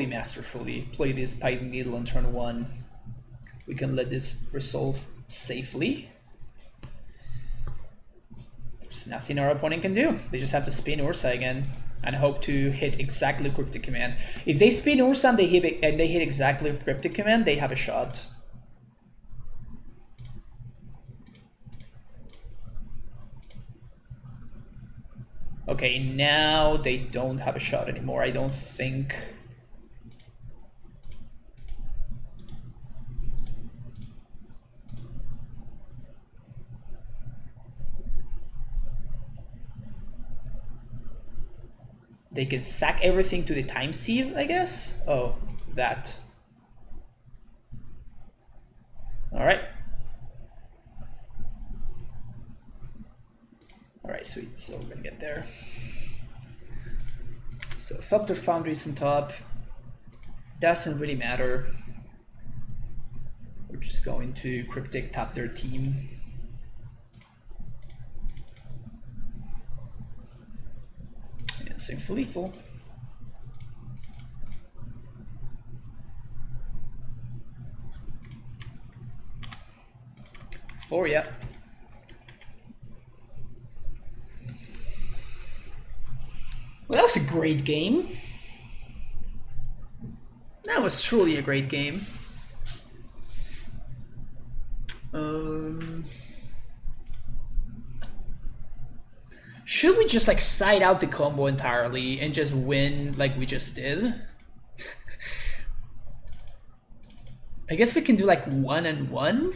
masterfully play this Biting Needle on turn 1, we can let this resolve safely. There's nothing our opponent can do. They just have to spin Urza again and hope to hit exactly Cryptic Command. If they spin Urza and they hit exactly Cryptic Command, they have a shot. Okay, now they don't have a shot anymore, I don't think. They can sack everything to the Time Sieve, I guess? Oh, that. Alright. Alright, sweet, so we're gonna get there. So Thopter Foundries on top. Doesn't really matter. We're just going to Cryptic tap their team. And sing for lethal. 4, yeah. Well, that was a great game. That was truly a great game. Should we just like side out the combo entirely and just win like we just did? I guess we can do like 1 and 1.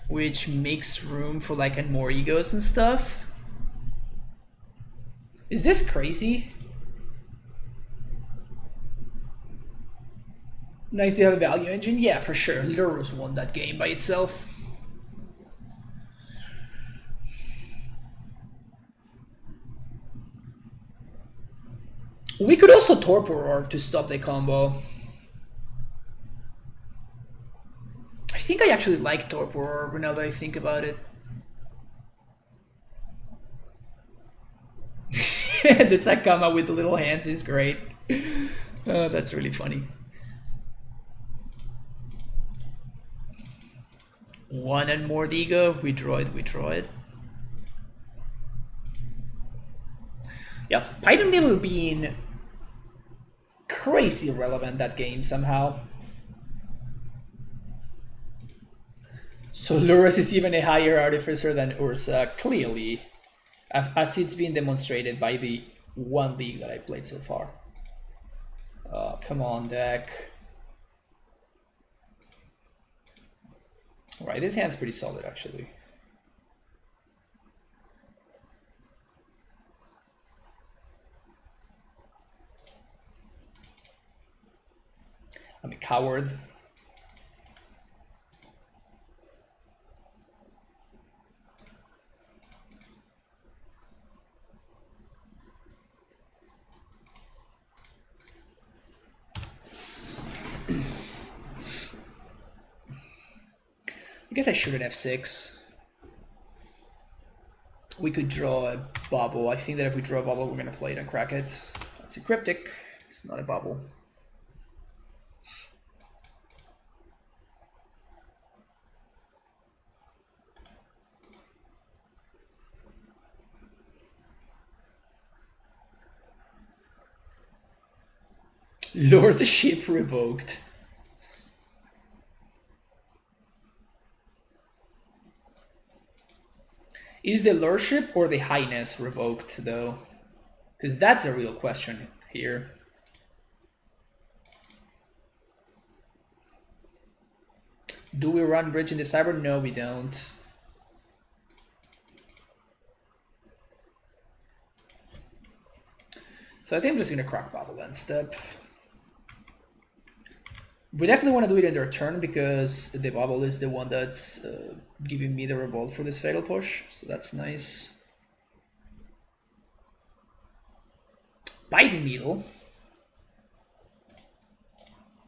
Which makes room for like more egos and stuff. Is this crazy? Nice to have a value engine. Yeah, for sure. Lurrus won that game by itself. We could also Torpor Orb to stop the combo. I think I actually like Torpor Orb now that I think about it. The Takama with the little hands is great. Oh, that's really funny. 1 and more ego. If we draw it, we draw it. Yep, Python Devil being crazy relevant that game somehow. So Lurrus is even a higher artificer than Urza, clearly, as it's been demonstrated by the 1 league that I played so far. Oh, come on, deck. Alright, this hand's pretty solid, actually. I'm a coward. I guess I should at f6. We could draw a bubble. I think that if we draw a bubble, we're going to play it and crack it. That's a cryptic. It's not a bubble. Lordship revoked. Is the lordship or the highness revoked though? Because that's a real question here. Do we run bridge in the cyber? No, we don't. So I think I'm just gonna crack bubble end step. We definitely want to do it in their turn because the bubble is the one that's giving me the revolt for this fatal push, so that's nice. Biting needle.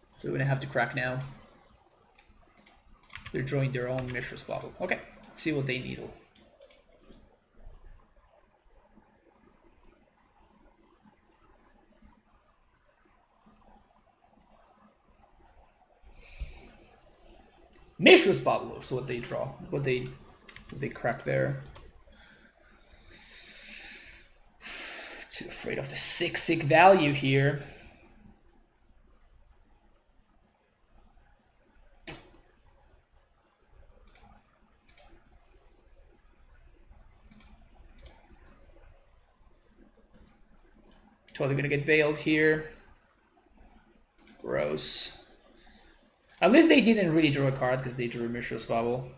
So we're gonna have to crack now. They're drawing their own Mishra's bubble. Okay, let's see what they needle. Mishra's bubble is what they draw, what they crack there. Too afraid of the 6/6 value here. Totally gonna get bailed here. Gross. At least they didn't really draw a card because they drew Mishra's bubble.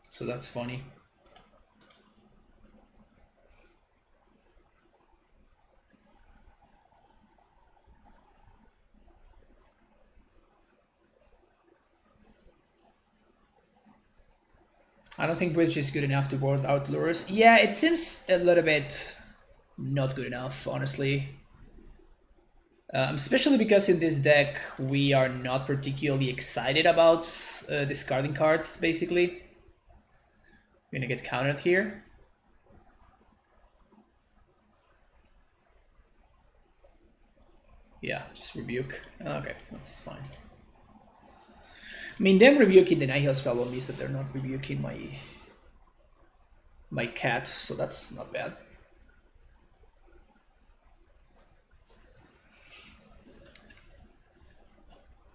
So that's funny. I don't think Bridge is good enough to board out Lurrus. Yeah, it seems a little bit not good enough, honestly. Especially because in this deck we are not particularly excited about discarding cards, basically. We're gonna get countered here. Yeah, just rebuke. Okay, that's fine. I mean, them rebuking the Nihil spell means that they're not rebuking my cat, so that's not bad.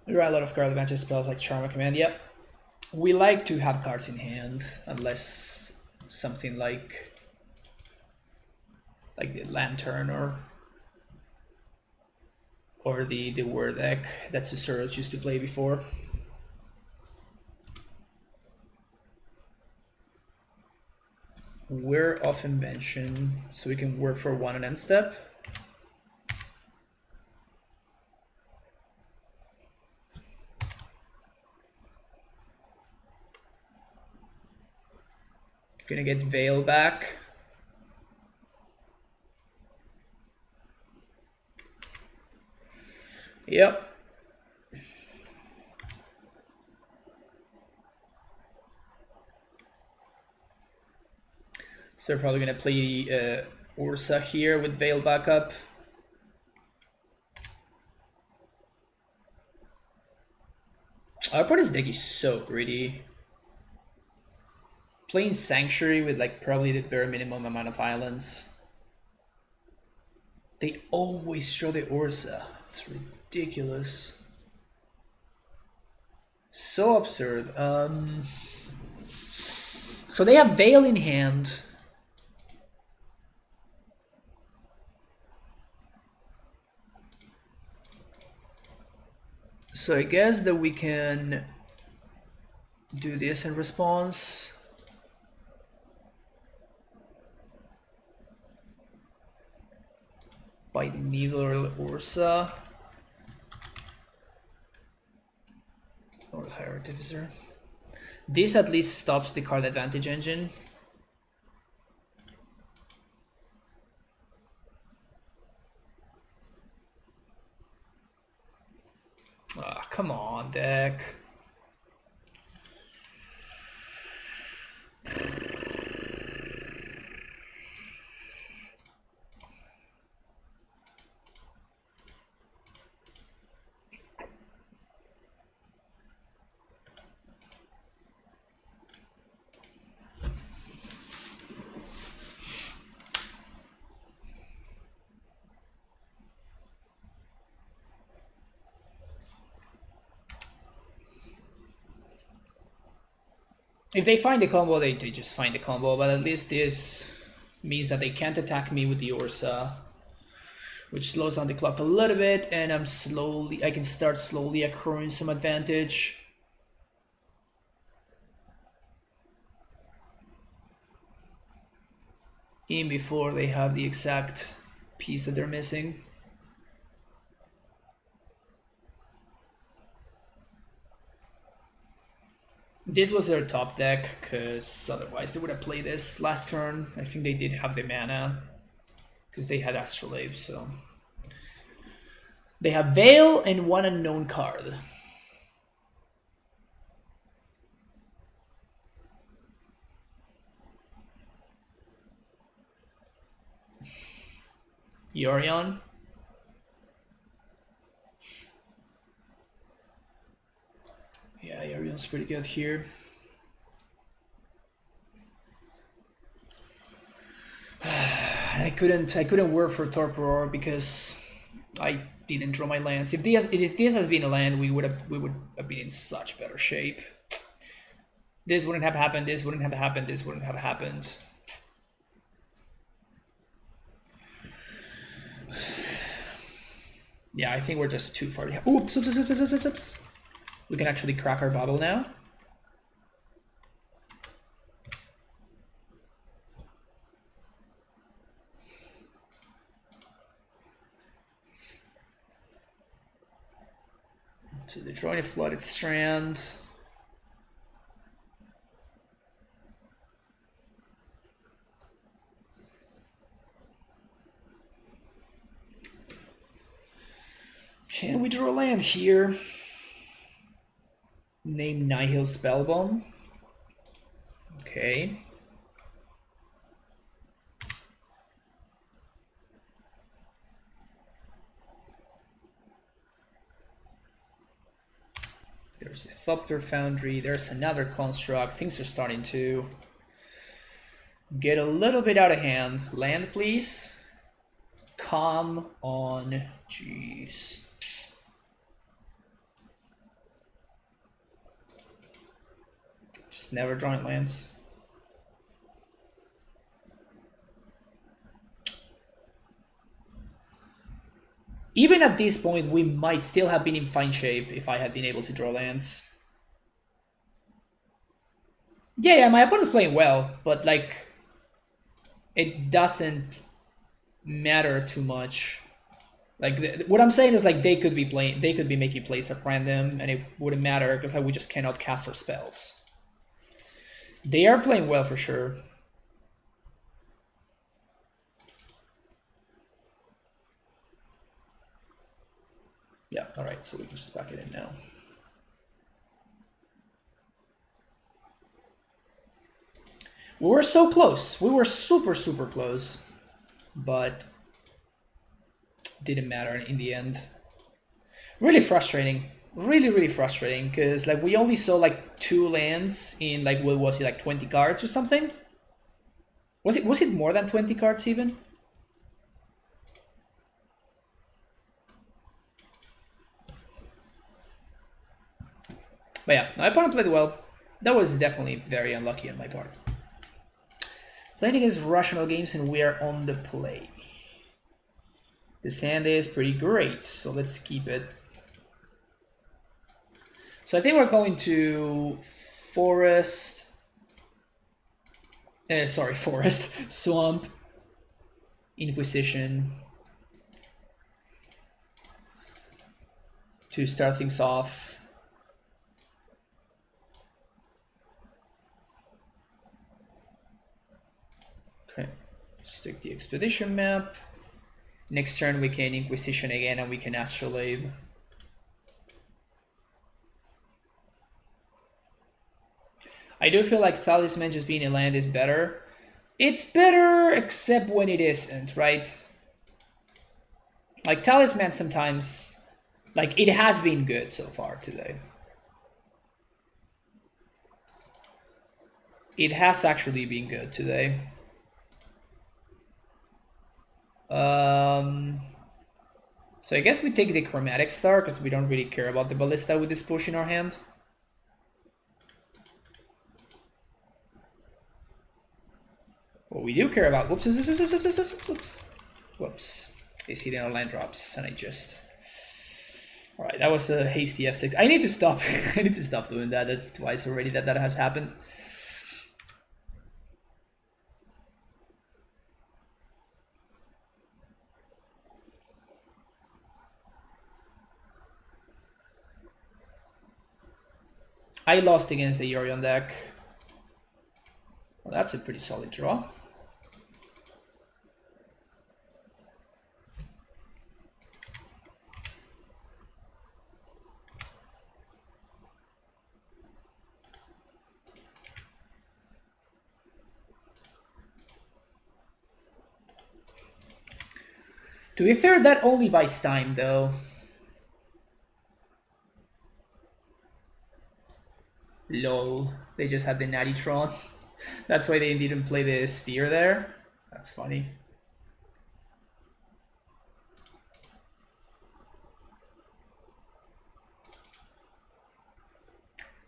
There are a lot of card advantage spells like Charm Command. Yep. We like to have cards in hand, unless something like the Lantern or the War deck that Susurrus used to play before. We're off invention, so we can work for 1 and end step. Gonna get Veil back. Yep. So we're probably gonna play Urza here with Veil backup. Our opponent's deck is so greedy. Playing Sanctuary with like probably the bare minimum amount of islands. They always show the Urza. It's ridiculous. So absurd. So they have Veil in hand. So I guess that we can do this in response. Biting Needle or Urza. Or High Artificer. This at least stops the card advantage engine. Ah, come on, deck. If they find the combo, they just find the combo, but at least this means that they can't attack me with the Urza, which slows down the clock a little bit, and I can start slowly accruing some advantage. In before they have the exact piece that they're missing. This was their top deck, because otherwise they would have played this last turn. I think they did have the mana, because they had Astrolabe, so... They have Veil and 1 unknown card. Yorion. Yeah, Yorion's pretty good here. I couldn't work for Torpor because I didn't draw my lands. If this has been a land, we would have been in such better shape. This wouldn't have happened. This wouldn't have happened. This wouldn't have happened. Yeah, I think we're just too far behind. Oops, oops, oops, oops, oops, oops. We can actually crack our bubble now. So they're drawing a Flooded Strand. we draw land here? Name Nihil Spellbomb. Okay. There's a Thopter Foundry. There's another construct. Things are starting to get a little bit out of hand. Land, please. Come on. Jeez. Just never drawing lands. Even at this point, we might still have been in fine shape if I had been able to draw lands. Yeah, my opponent's playing well, but like, it doesn't matter too much. Like, what I'm saying is like they could be making plays at random, and it wouldn't matter because we just cannot cast our spells. They are playing well for sure. Yeah, all right, so we can just back it in now. We were so close. We were super, super close, but didn't matter in the end. Really frustrating. Really, really frustrating because like we only saw like 2 lands in like what was it, like 20 cards or something? Was it more than 20 cards even? But yeah, my opponent played well. That was definitely very unlucky on my part. Playing against Rational Games and we are on the play. This hand is pretty great, so let's keep it. So I think we're going to Forest, Swamp, Inquisition to start things off. Okay, stick the Expedition map. Next turn we can Inquisition again and we can Astrolabe. I do feel like Talisman just being a land is better. It's better except when it isn't, right? Like Talisman sometimes, like it has been good so far today. It has actually been good today. So I guess we take the Chromatic Star because we don't really care about the Ballista with this push in our hand. What we do care about, whoops, is hitting our land drops, and I just... Alright, that was a hasty F6. I need to stop. I need to stop doing that. That's twice already that has happened. I lost against the Yorion deck. Well, that's a pretty solid draw. To be fair, that only buys time, though. Lol, they just had the natty Tron. That's why they didn't play the sphere there. That's funny.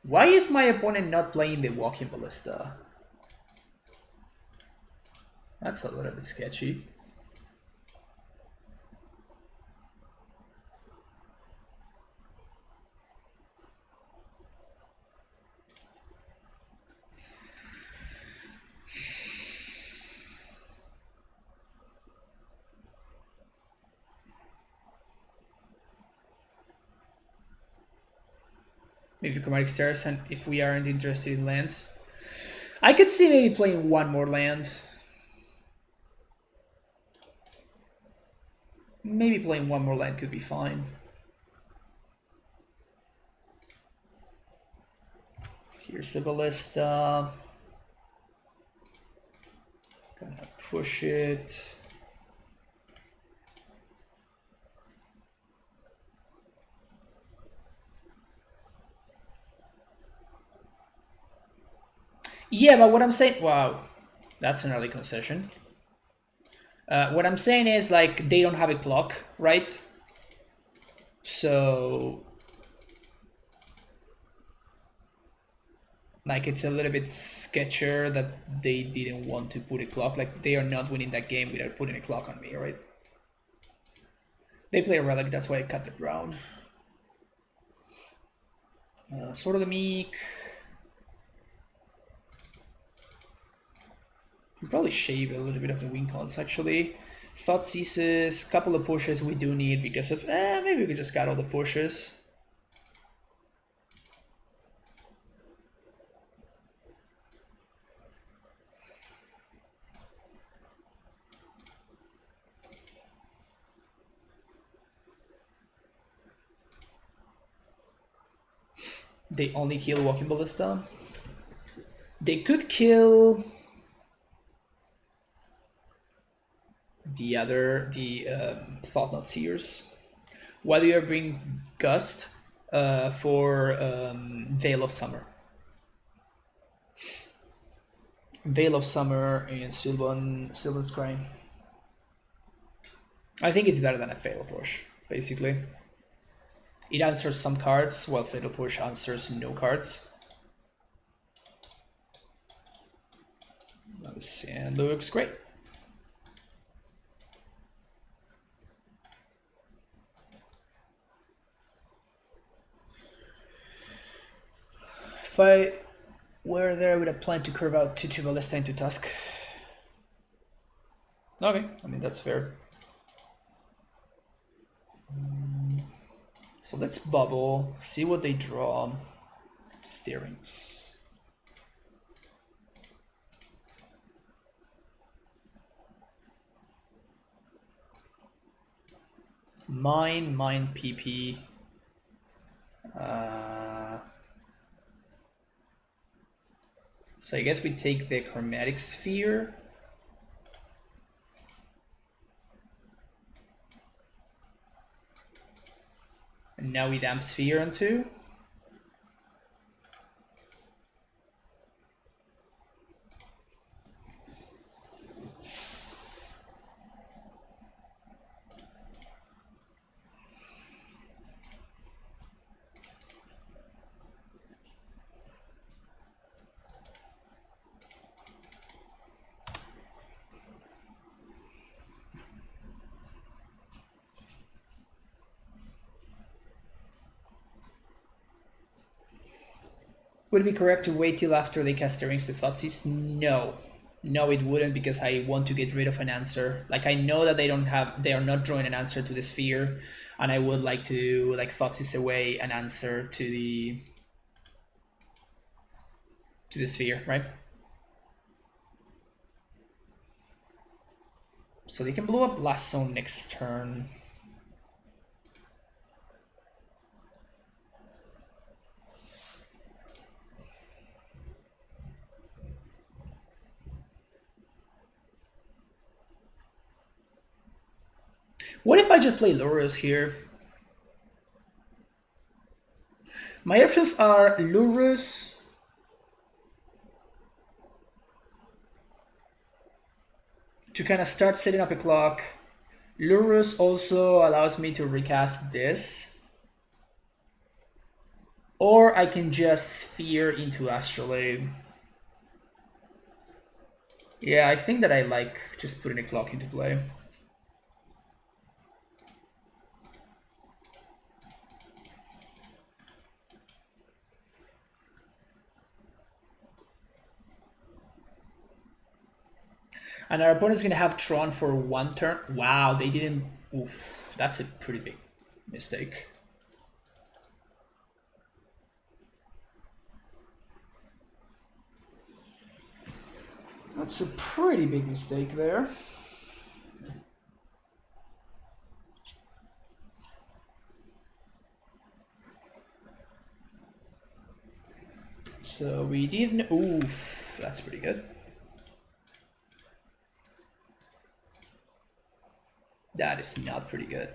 Why is my opponent not playing the Walking Ballista? That's a little bit sketchy. Maybe Chromatic Stairs, and if we aren't interested in lands. I could see maybe playing one more land. Maybe playing one more land could be fine. Here's the ballista. Gonna push it. Yeah, but what I'm saying, wow, that's an early concession. What I'm saying is, like, they don't have a clock, right? So, like, it's a little bit sketchier that they didn't want to put a clock. Like, they are not winning that game without putting a clock on me, right? They play a relic, that's why I cut the ground. Sword of the Meek. You probably shave a little bit of the win cons actually. Thought ceases, couple of pushes we do need because of maybe we could just got all the pushes. They only kill Walking Ballista. They could kill the Thought Not Seers. Why do you bring Gust for Veil of Summer? Veil of Summer and Sylvan's Scrying. I think it's better than a Fatal Push, basically. It answers some cards, while Fatal Push answers no cards. And looks great. If I were there, I would have planned to curve out 2-2 Ballista into Tusk. Okay, I mean, that's fair. So let's bubble, see what they draw. Steerings. Mine PP. So I guess we take the Chromatic Sphere. And now we damp Sphere on 2. Would it be correct to wait till after they cast the rings to Thoughtseize? No. No, it wouldn't, because I want to get rid of an answer. Like, I know that they are not drawing an answer to the sphere, and I would like to Thoughtseize away an answer to the sphere, right? So they can blow up Blast Zone next turn. What if I just play Lurrus here? My options are Lurrus, to kind of start setting up a clock. Lurrus also allows me to recast this. Or I can just Sphere into Astrolabe. Yeah, I think that I like just putting a clock into play. And our opponent's gonna have Tron for 1 turn. Wow, they didn't. Oof, that's a pretty big mistake. That's a pretty big mistake there. So we didn't. Ooh, that's pretty good. That is not pretty good.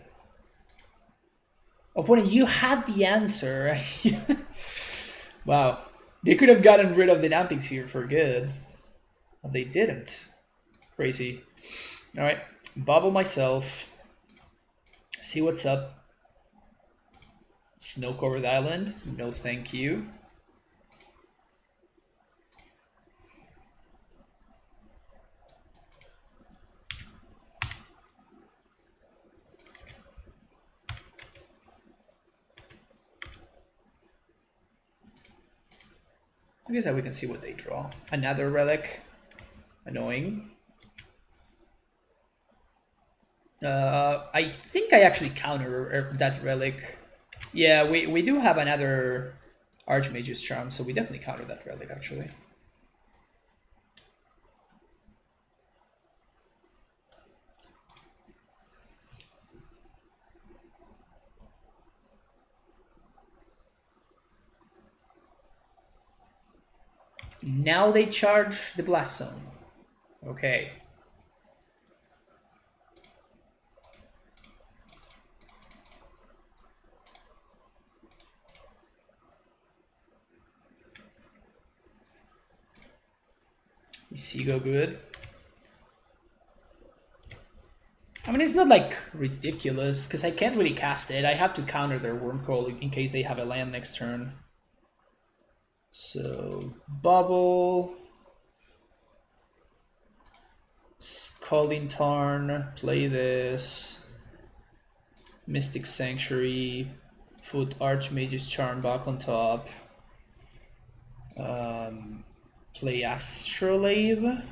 Opponent, you had the answer. Wow. They could have gotten rid of the Damping Sphere for good. But they didn't. Crazy. Alright. Bubble myself. See what's up. Snow-covered island. No thank you. I guess that we can see what they draw. Another relic. Annoying. I think I actually counter that relic. Yeah, we do have another Archmage's Charm, so we definitely counter that relic actually. Now they charge the Blast Zone. Okay. Isigo good. I mean, it's not like ridiculous, because I can't really cast it. I have to counter their Wormcoil in case they have a land next turn. So, Bubble. Scalding Tarn, play this. Mystic Sanctuary, put Archmage's Charm back on top. Play Astrolabe.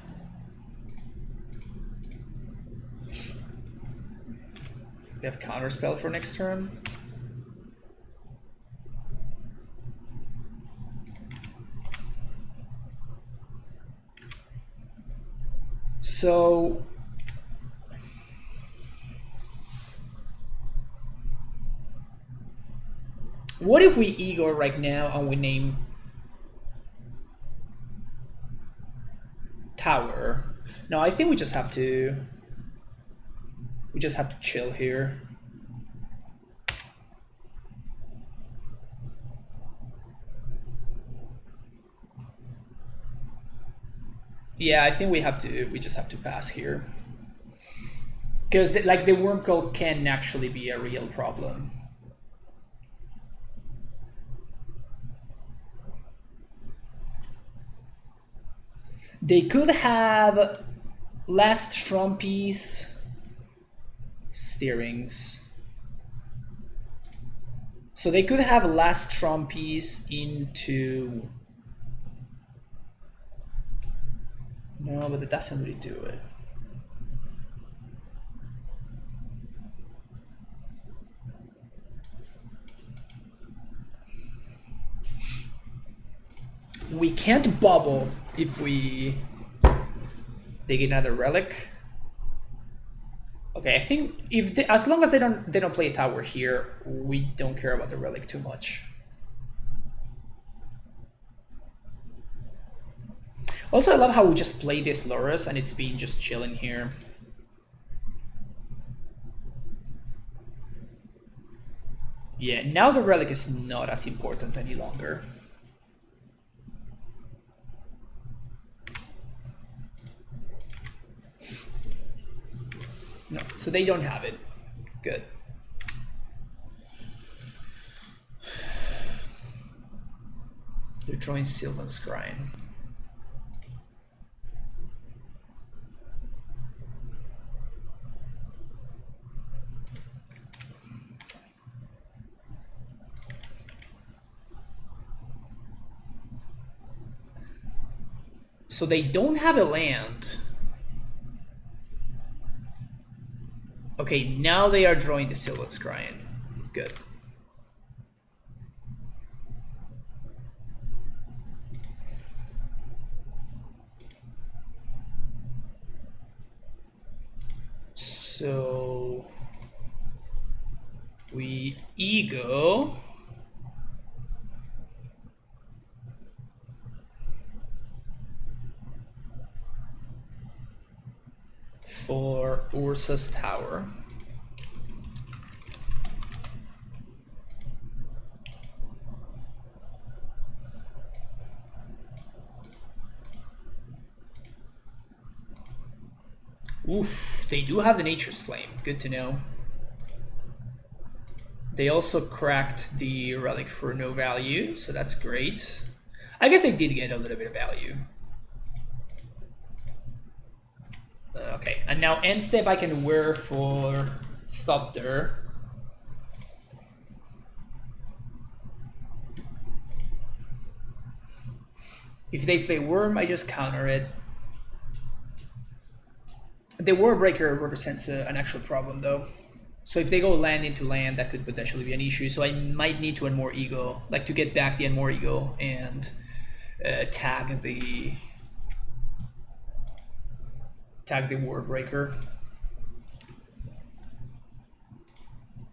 We have Counterspell for next turn. So what if we ego right now and we name Tower? No, I think we just have to chill here. Yeah, I think we just have to pass here. Because the Wormcoil can actually be a real problem. They could have Last Strompies, Steerings. So they could have Last Strompies into... No, but that doesn't really do it. We can't bubble if we dig another relic. Okay, I think if they, as long as they don't play a tower here, we don't care about the relic too much. Also, I love how we just play this Lurrus and it's been just chilling here. Yeah, now the relic is not as important any longer. No, so they don't have it. Good. They're drawing Sylvan Scrying. So they don't have a land. Okay, now they are drawing the Sylvan Scrying. Good. So we ego. for Urza's tower. Oof, they do have the Nature's Claim. Good to know. They also cracked the Relic for no value, so that's great. I guess they did get a little bit of value. Okay, and now end step I can wear for Thopter. If they play Worm, I just counter it. The Warbreaker represents an actual problem though. So if they go land into land, that could potentially be an issue. So I might need to Unmore Ego, like to get back the Unmore Ego and tag the Warbreaker.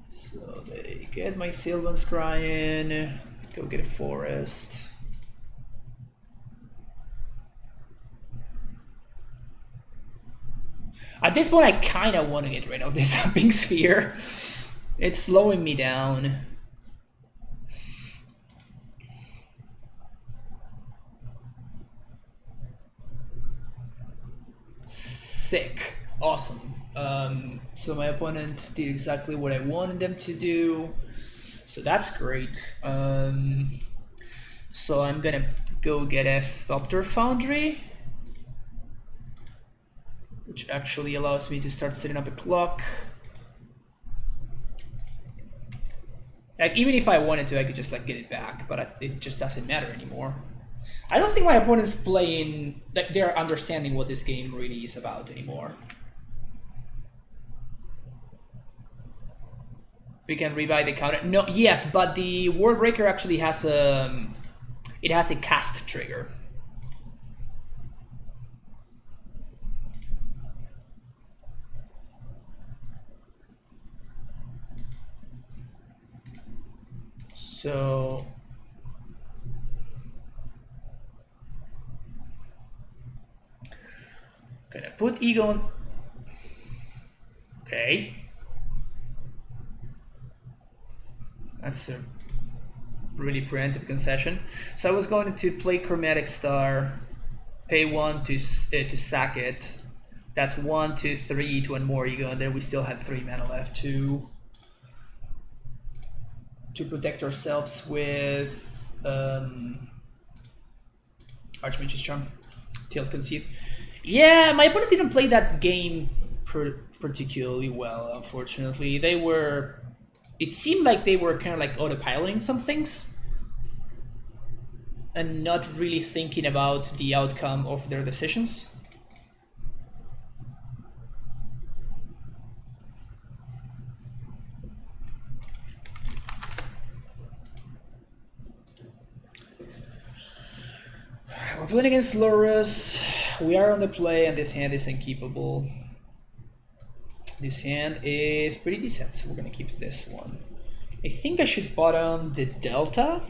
So they get my Sylvan Scryen, go get a forest. At this point, I kind of want to get rid of this Humping Sphere. It's slowing me down. Sick. Awesome. So my opponent did exactly what I wanted them to do. So that's great. So I'm gonna go get a Thopter Foundry, which actually allows me to start setting up a clock. Like, even if I wanted to, I could just like get it back, but it just doesn't matter anymore. I don't think my opponent's playing, like they're understanding what this game really is about anymore. We can rebuy the counter. No, yes, but the Warbreaker actually has a, it has a cast trigger. So gonna put Ego on. Okay. That's a really preemptive concession. So I was going to play Chromatic Star, pay 1 to sack it. That's 1, 2, 3 to Unmore Ego, and then we still had 3 mana left to protect ourselves with Archmage's Charm, Tailed Conceit. Yeah, my opponent didn't play that game particularly well, unfortunately. They were, it seemed like they were kind of like autopiloting some things and not really thinking about the outcome of their decisions. We're playing against Lurrus. We are on the play, and this hand is unkeepable. This hand is pretty decent, so we're gonna keep this one. I think I should bottom the Delta.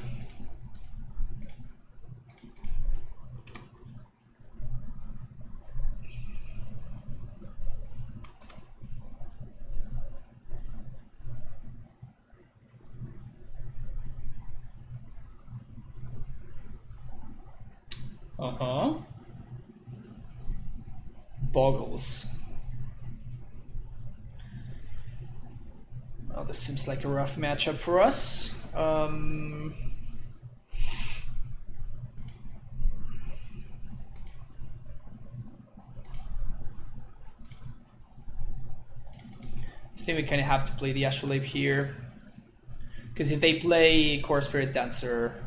Bogles. Well, this seems like a rough matchup for us. I think we kind of have to play the Astrolabe here, because if they play Core Spirit Dancer,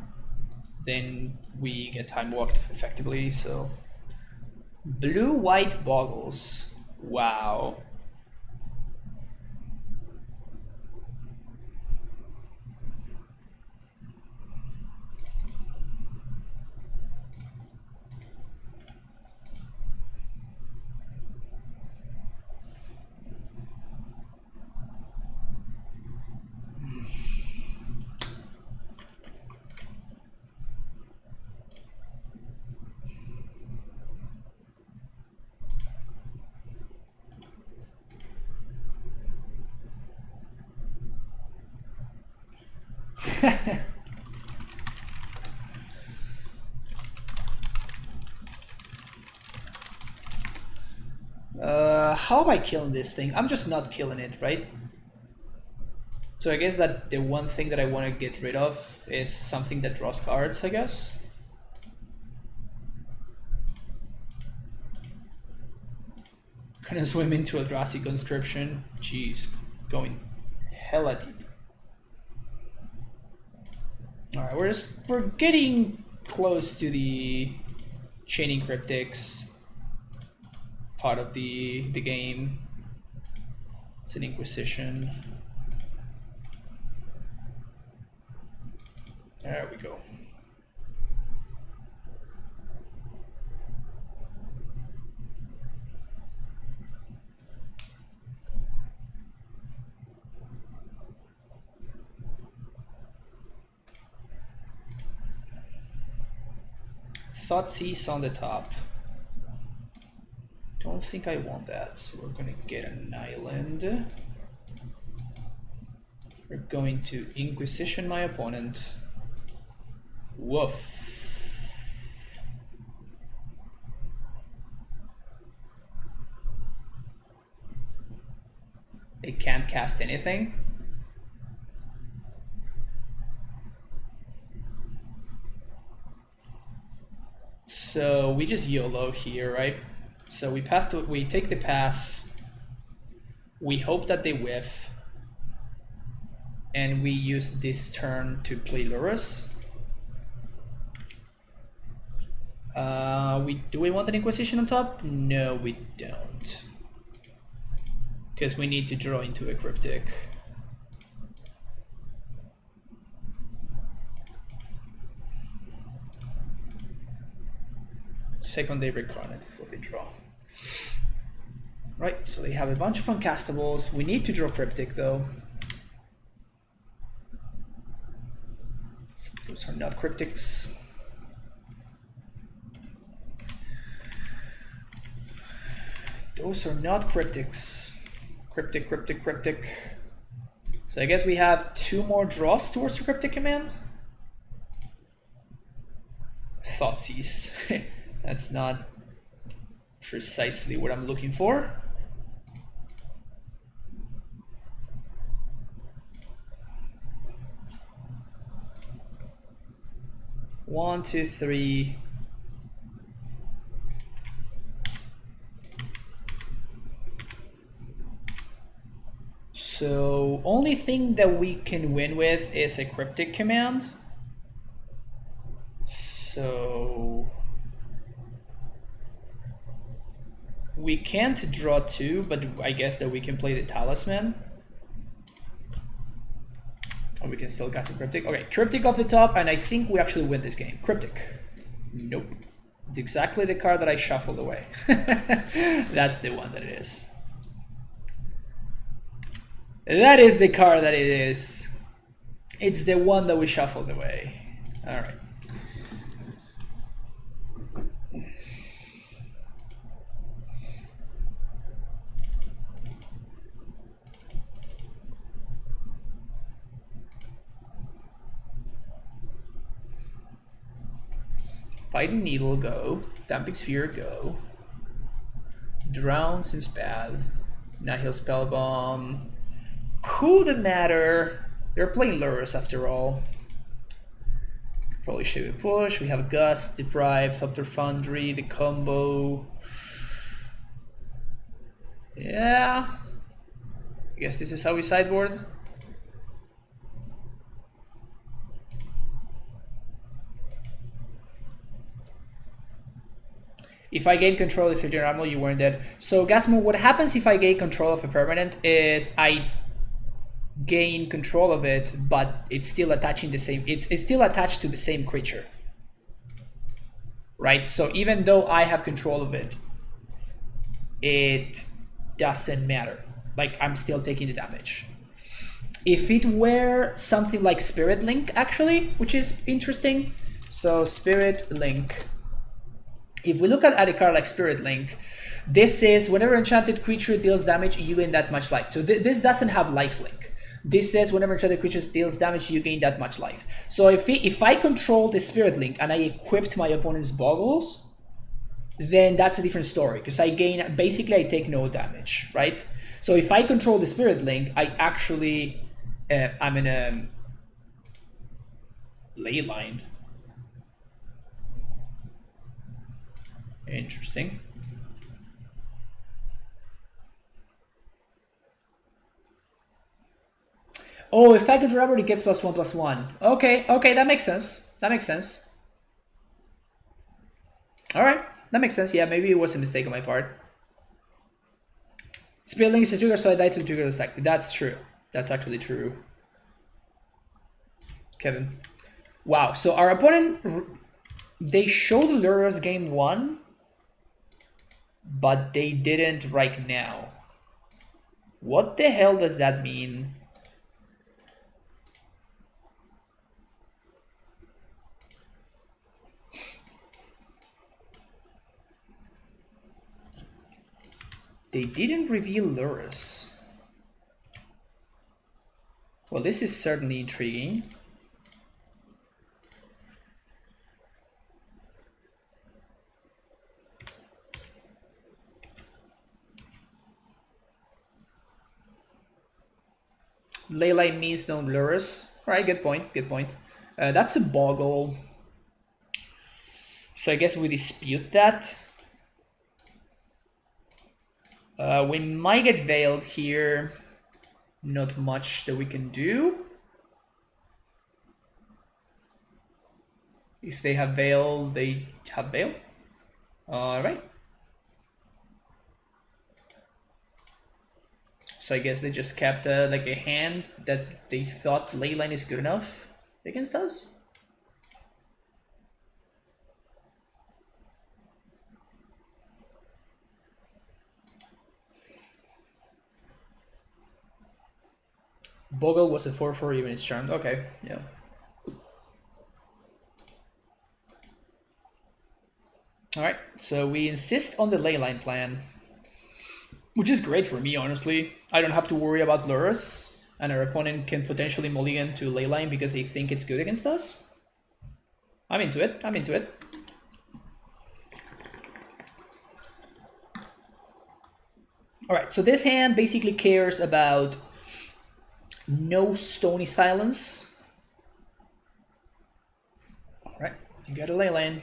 then we get time walked effectively. So blue-white Bogles. Wow. How am I killing this thing? I'm just not killing it, right? So I guess that the one thing that I want to get rid of is something that draws cards, I guess. Gonna swim into Eldrazi Conscription. Jeez, going hella deep. Alright, we're getting close to the Chaining Cryptics part of the game. It's an Inquisition. There we go. Thoughtseize on the top. Don't think I want that, so we're gonna get an island. We're going to Inquisition my opponent. Woof. They can't cast anything. So we just YOLO here, right? So we take the path. We hope that they whiff. And we use this turn to play Lurrus. Do we want an Inquisition on top? No, we don't. Because we need to draw into a Cryptic. Secondary Recronet is what they draw. Right, so they have a bunch of uncastables. We need to draw Cryptic though. Those are not Cryptics. Those are not Cryptics. Cryptic, Cryptic, Cryptic. So I guess we have 2 more draws towards the Cryptic command. Thoughtseize. That's not precisely what I'm looking for. One, two, three. So only thing that we can win with is a Cryptic command. So we can't draw 2, but I guess that we can play the Talisman. Or we can still cast a Cryptic. Okay, Cryptic off the top, and I think we actually win this game. Cryptic. Nope. It's exactly the card that I shuffled away. That's the one that it is. That is the card that it is. It's the one that we shuffled away. All right. Fighting Needle, go. Damping Sphere, go. Drown seems bad. Nihil Spellbomb. Couldn't matter. They're playing Lurrus after all. Probably should we push. We have Gust, Deprive, Thopter Foundry, the combo. Yeah. I guess this is how we sideboard. If I gain control of your animal, you weren't dead. So Gasmo, what happens if I gain control of a permanent is I gain control of it, but it's still attaching the same. It's still attached to the same creature, right? So even though I have control of it, it doesn't matter. Like I'm still taking the damage. If it were something like Spirit Link, actually, which is interesting. So Spirit Link. If we look at a card like Spirit Link, this is whenever enchanted creature deals damage, you gain that much life. So this doesn't have lifelink. This says whenever enchanted creature deals damage, you gain that much life. So if I control the Spirit Link and I equipped my opponent's Bogles, then that's a different story, because I gain, basically I take no damage, right? So if I control the Spirit Link, I actually, I'm in a ley line. Interesting. Oh, if I control Robert, it gets +1/+1. Okay, okay, that makes sense. That makes sense. All right, that makes sense. Yeah, maybe it was a mistake on my part. Spirit Link is a trigger, so I die to trigger the stack. That's true. That's actually true. Kevin. Wow, so our opponent, they showed Lurrus game 1, but they didn't right now. What the hell does that mean? They didn't reveal Lurrus. Well, this is certainly intriguing. Leyline means no Lurrus. Alright, good point, good point. That's a Bogle. So I guess we dispute that. We might get veiled here. Not much that we can do. If they have veil, they have veil. Alright. So I guess they just kept like a hand that they thought Leyline is good enough against us. Bogle was a 4/4 even it's charmed. Okay, yeah. Alright, so we insist on the Leyline plan. Which is great for me, honestly. I don't have to worry about Lurrus, and our opponent can potentially mulligan to Leyline because they think it's good against us. I'm into it, I'm into it. Alright, so this hand basically cares about no Stony Silence. Alright, you got a Leyline.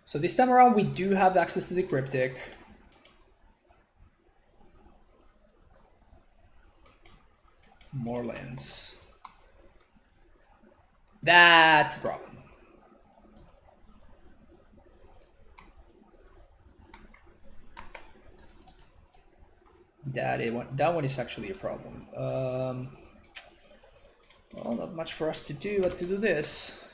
So this time around we do have access to the Cryptic. More lands. That's a problem. That one is actually a problem. Well, not much for us to do but to do this.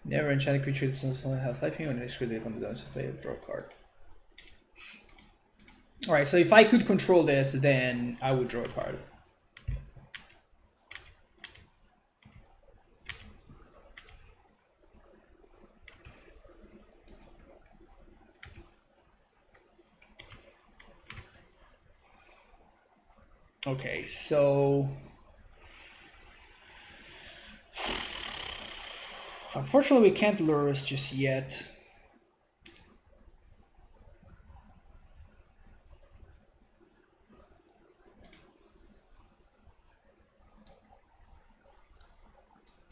Never enchanted creature does not have life when it's really comes down to play a draw card. Alright, so if I could control this, then I would draw a card. Okay, so unfortunately we can't Lurrus just yet.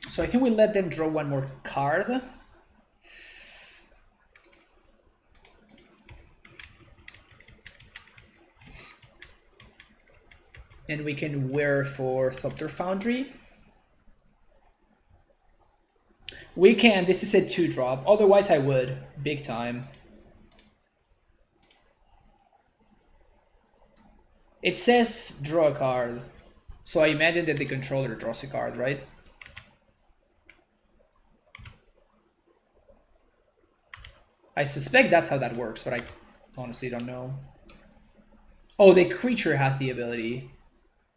So I think we let them draw one more card. And we can wear for Thopter Foundry. We can, this is a 2-drop, otherwise I would, big time. It says draw a card, so I imagine that the controller draws a card, right? I suspect that's how that works, but honestly don't know. Oh, the creature has the ability.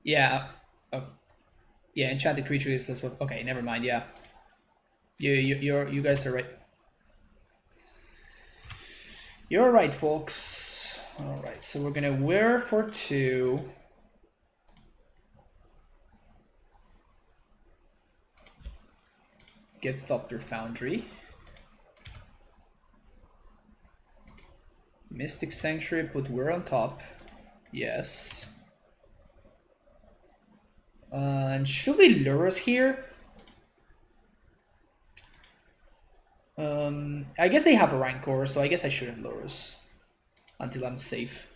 Yeah. Oh. Yeah, enchanted creature is less. Okay, never mind. Yeah. You guys are right. You're right, folks. All right, so we're gonna wear for 2. Get Thopter Foundry. Mystic Sanctuary, put Wear on top. Yes. And should we Lurrus here? I guess they have a Rancor, so I guess I shouldn't Lurrus until I'm safe.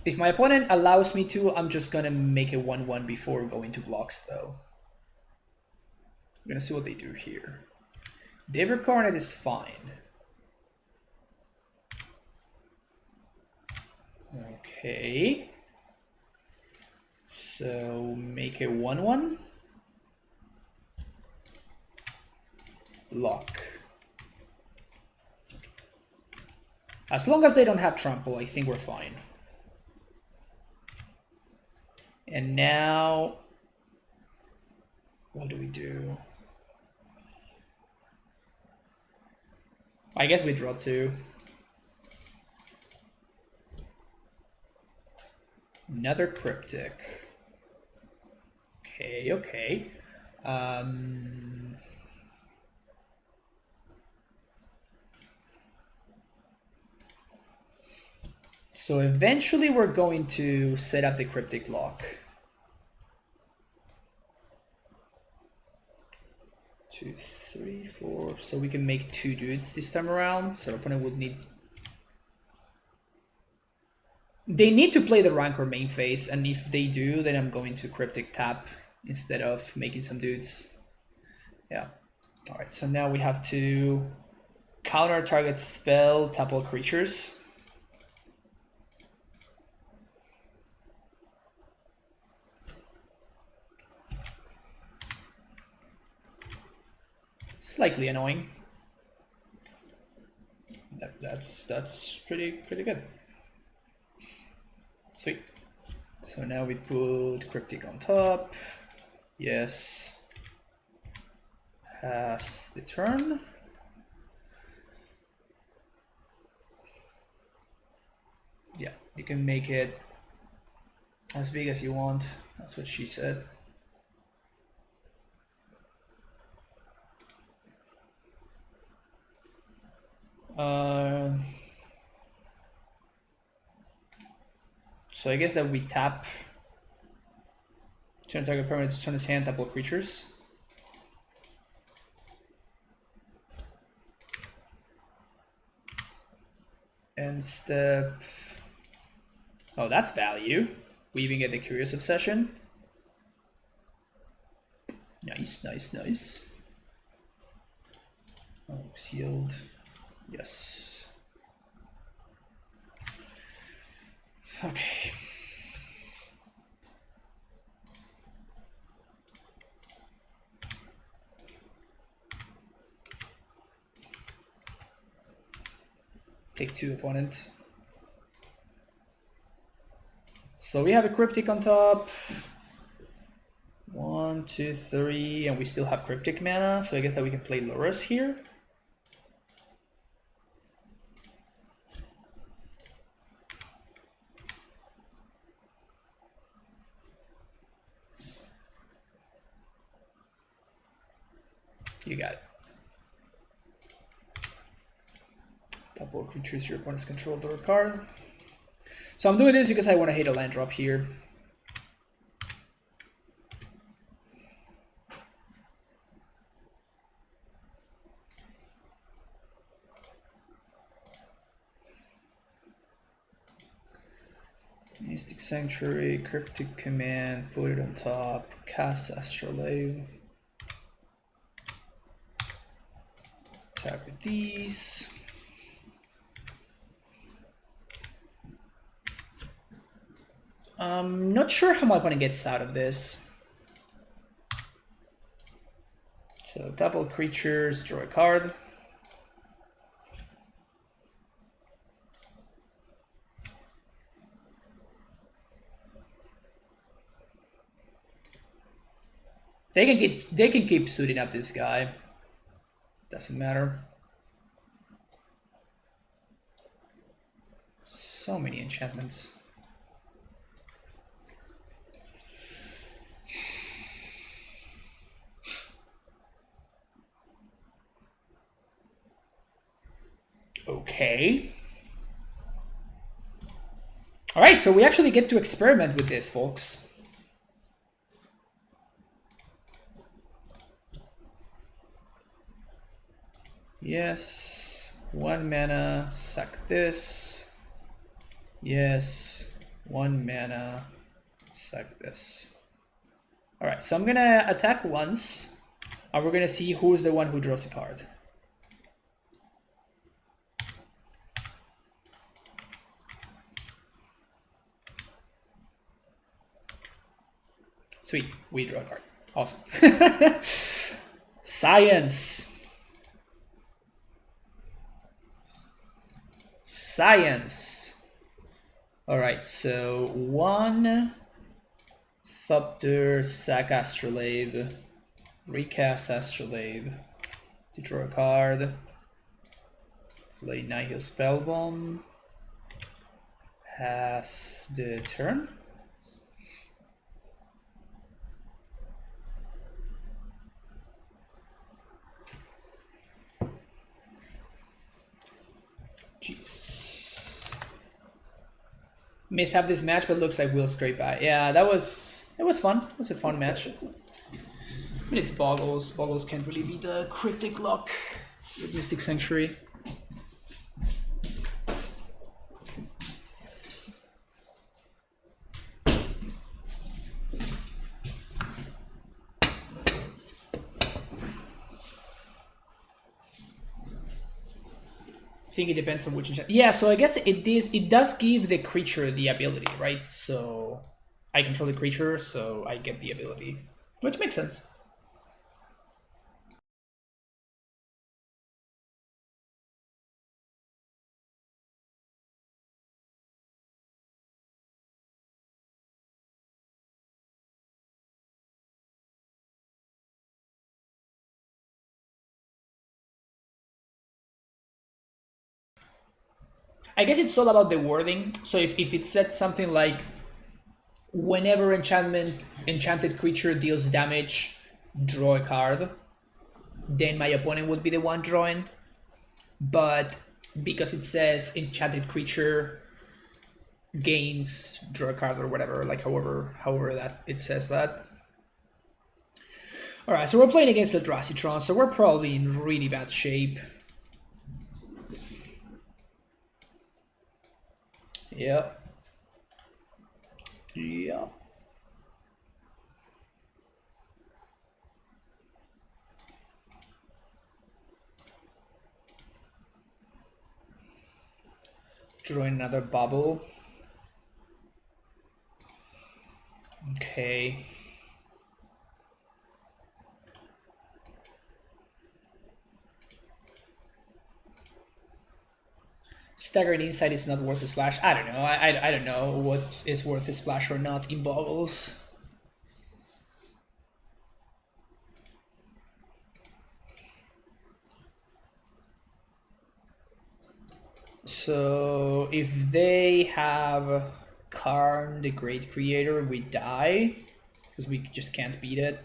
If my opponent allows me to, I'm just gonna make a 1/1 before going to blocks, though. We're gonna see what they do here. David Carnet is fine. Okay. So make a 1/1. Block. As long as they don't have trample, I think we're fine. And now, what do we do? I guess we draw 2. Another Cryptic. Okay, okay. So eventually we're going to set up the Cryptic lock. 2, 3, 4. So we can make 2 dudes this time around. So our opponent would need... They need to play the Rancor main phase, and if they do, then I'm going to Cryptic tap instead of making some dudes. Yeah. Alright, so now we have to counter target spell, tap all creatures. Slightly annoying. That's pretty good. Sweet. So now we put Cryptic on top. Yes. Pass the turn. Yeah, you can make it as big as you want. That's what she said. So I guess that we tap, turn target permanent to turn his hand, tap all creatures. End step. Oh, that's value. Weaving at the Curious Obsession. Nice, nice, nice. Oh, sealed. Yes. Okay. Take 2 opponent. So we have a Cryptic on top. 1, 2, 3, and we still have Cryptic mana, so I guess that we can play Lurrus here. You got it. Double creatures your opponent's control draw a card. So I'm doing this because I want to hit a land drop here. Mystic Sanctuary, Cryptic Command, put it on top, cast Astrolabe. Attack with these. I'm not sure how my opponent gets out of this. So double creatures, draw a card. They can keep suiting up this guy. Doesn't matter. So many enchantments. Okay. All right, so we actually get to experiment with this, folks. Yes, 1 mana, sack this. Yes, 1 mana, sack this. All right, so I'm gonna attack once, and we're gonna see who's the one who draws a card. Sweet, we draw a card. Awesome. Science. Science. All right, so 1 Thopter, sack Astrolabe, recast Astrolabe to draw a card, play Nihil Spellbomb, pass the turn. Jeez. Missed half this match, but looks like we'll scrape by. Yeah, it was fun. It was a fun match. But it's Bogles. Bogles can't really beat the Cryptic Lock with Mystic Sanctuary. I think it depends on which enchantment. Yeah, so I guess it does give the creature the ability, right? So I control the creature, so I get the ability, which makes sense. I guess it's all about the wording. So if it said something like, whenever enchanted creature deals damage, draw a card, then my opponent would be the one drawing. But because it says enchanted creature gains, draw a card or whatever, like however that it says that. All right, so we're playing against Eldrazi Tron, so we're probably in really bad shape. Yep. Yep. Drawing another bubble. Okay. Staggering Insight is not worth a splash. I don't know. I don't know what is worth a splash or not in Bogles. So if they have Karn, the Great Creator, we die because we just can't beat it.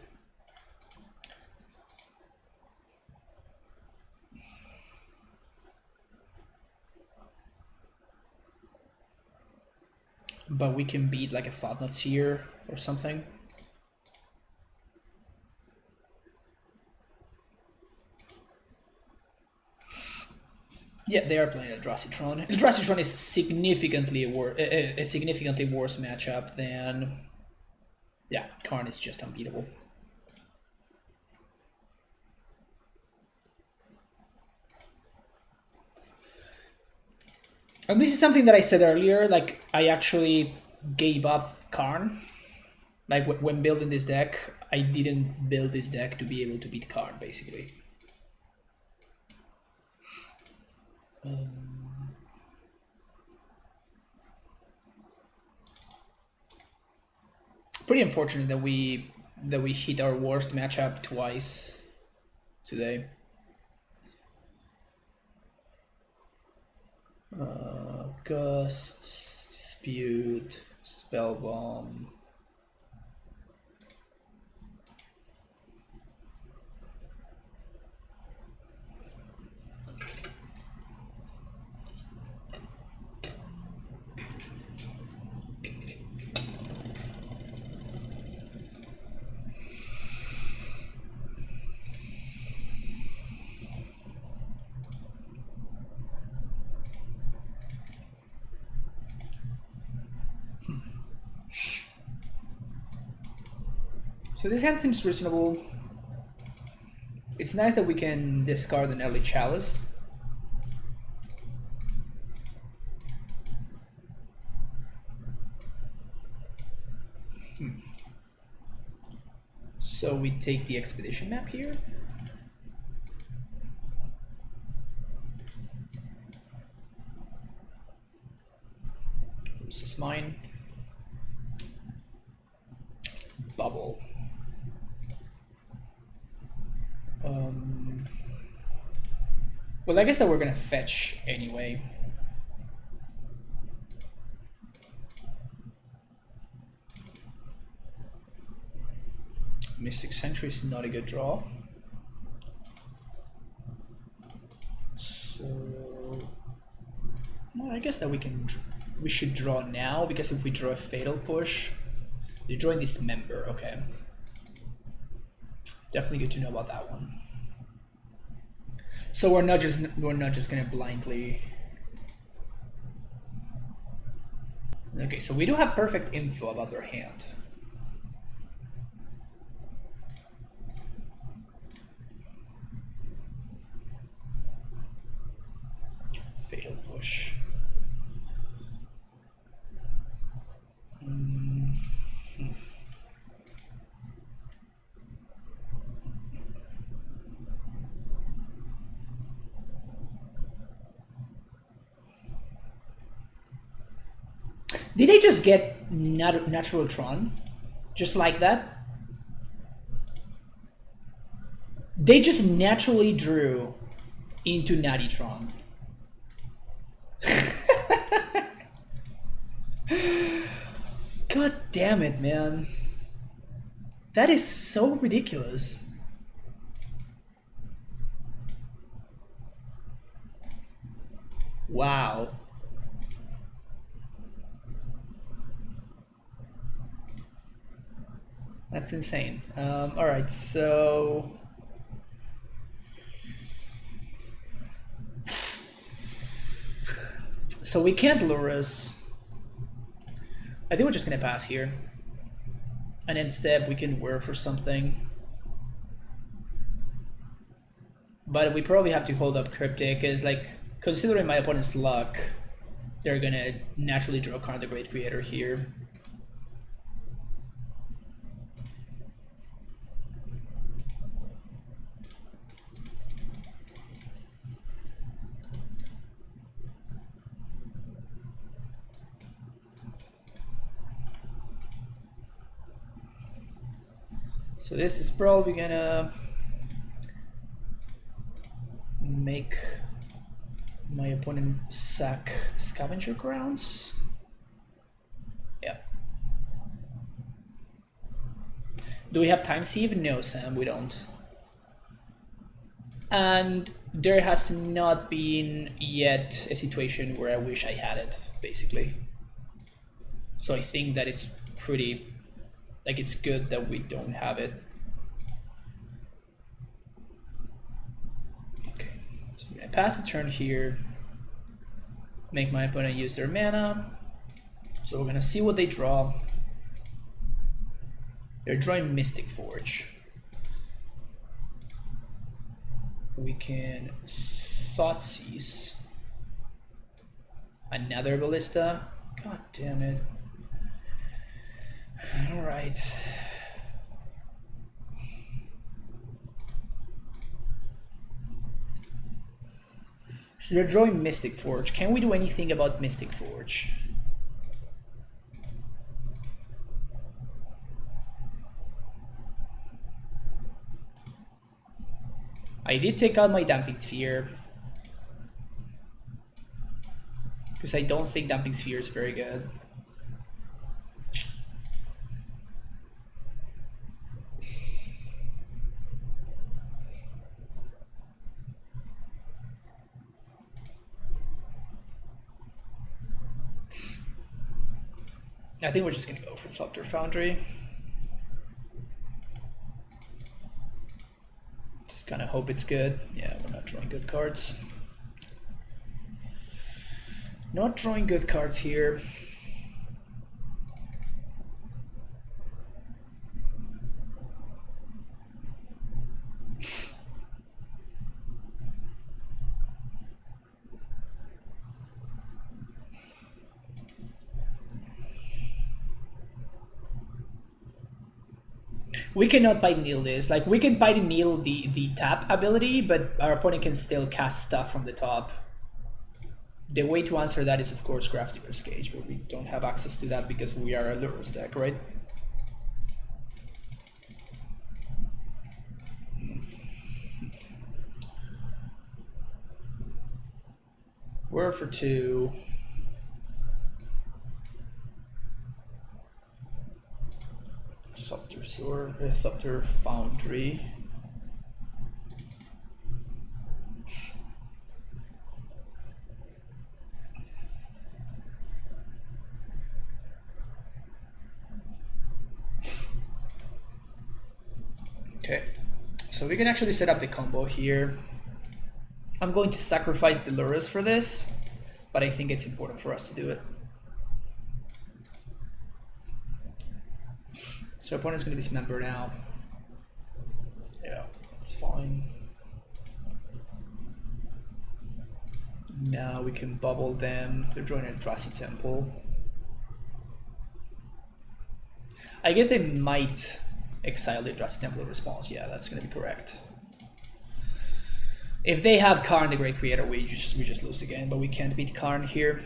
But we can beat like a Thought-Knot Seer or something. Yeah, they are playing Eldrazi Tron. Eldrazi Tron is significantly a significantly worse matchup than... Yeah, Karn is just unbeatable. And this is something that I said earlier, like I actually gave up Karn. Like when building this deck, I didn't build this deck to be able to beat Karn, basically. Pretty unfortunate that we hit our worst matchup twice today. Gust, Dispute, Spellbomb. So this hand seems reasonable. It's nice that we can discard an early Chalice. So we take the Expedition map here. This is mine. Bubble. Well, I guess that we're gonna fetch anyway. Mystic Sanctuary is not a good draw. So, well, I guess that we should draw now, because if we draw a Fatal Push, you're drawing Dismember. Okay, definitely good to know about that one. So we're not just gonna blindly. Okay, so we do have perfect info about their hand. Fatal Push. Did they just get natural Tron? Just like that? They just naturally drew into Natty Tron. God damn it, man. That is so ridiculous. Wow. That's insane. All right, so we can't Lurrus. I think we're just gonna pass here, and instead we can whir for something. But we probably have to hold up Cryptic, because, like, considering my opponent's luck, they're gonna naturally draw Karn the Great Creator here. So this is probably gonna make my opponent sack the Scavenger Grounds. Yeah. Do we have Time Sieve? No, Sam, we don't. And there has not been yet a situation where I wish I had it, basically. So I think that it's pretty... like, it's good that we don't have it. Okay, so we're gonna pass the turn here, make my opponent use their mana. So we're gonna see what they draw. They're drawing Mystic Forge. We can Thoughtseize. Another Ballista. God damn it. All right. So they're drawing Mystic Forge. Can we do anything about Mystic Forge? I did take out my Damping Sphere, because I don't think Damping Sphere is very good. I think we're just gonna go for Thopter Foundry. Just kind of hope it's good. Yeah, we're not drawing good cards. Not drawing good cards here. We cannot bite kneel this. Like, we can bite kneel the tap ability, but our opponent can still cast stuff from the top. The way to answer that is, of course, Grafdigger's Cage, but we don't have access to that because we are a Lurrus deck, right? We're for 2. Thopter Foundry. Okay, so we can actually set up the combo here. I'm going to sacrifice the Lurrus for this, but I think it's important for us to do it. So opponent's going to dismember now. Yeah, that's fine. Now we can bubble them. They're drawing an Eldrazi Temple. I guess they might exile the Eldrazi Temple in response. Yeah, that's going to be correct. If they have Karn, the Great Creator, we just lose again, but we can't beat Karn here.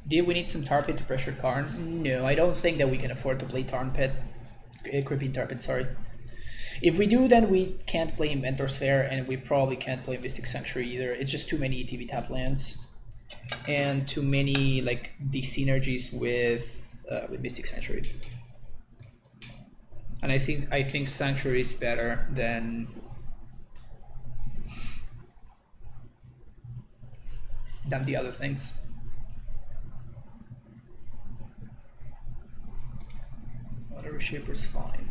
Did we need some Tar Pit to pressure Karn? No, I don't think that we can afford to play Tar Pit. Creeping Tar Pit, sorry. If we do, then we can't play Inventor Sphere, and we probably can't play Mystic Sanctuary either. It's just too many ETB tap lands, and too many like synergies with Mystic Sanctuary. And I think Sanctuary is better than the other things. Water Shaper's fine.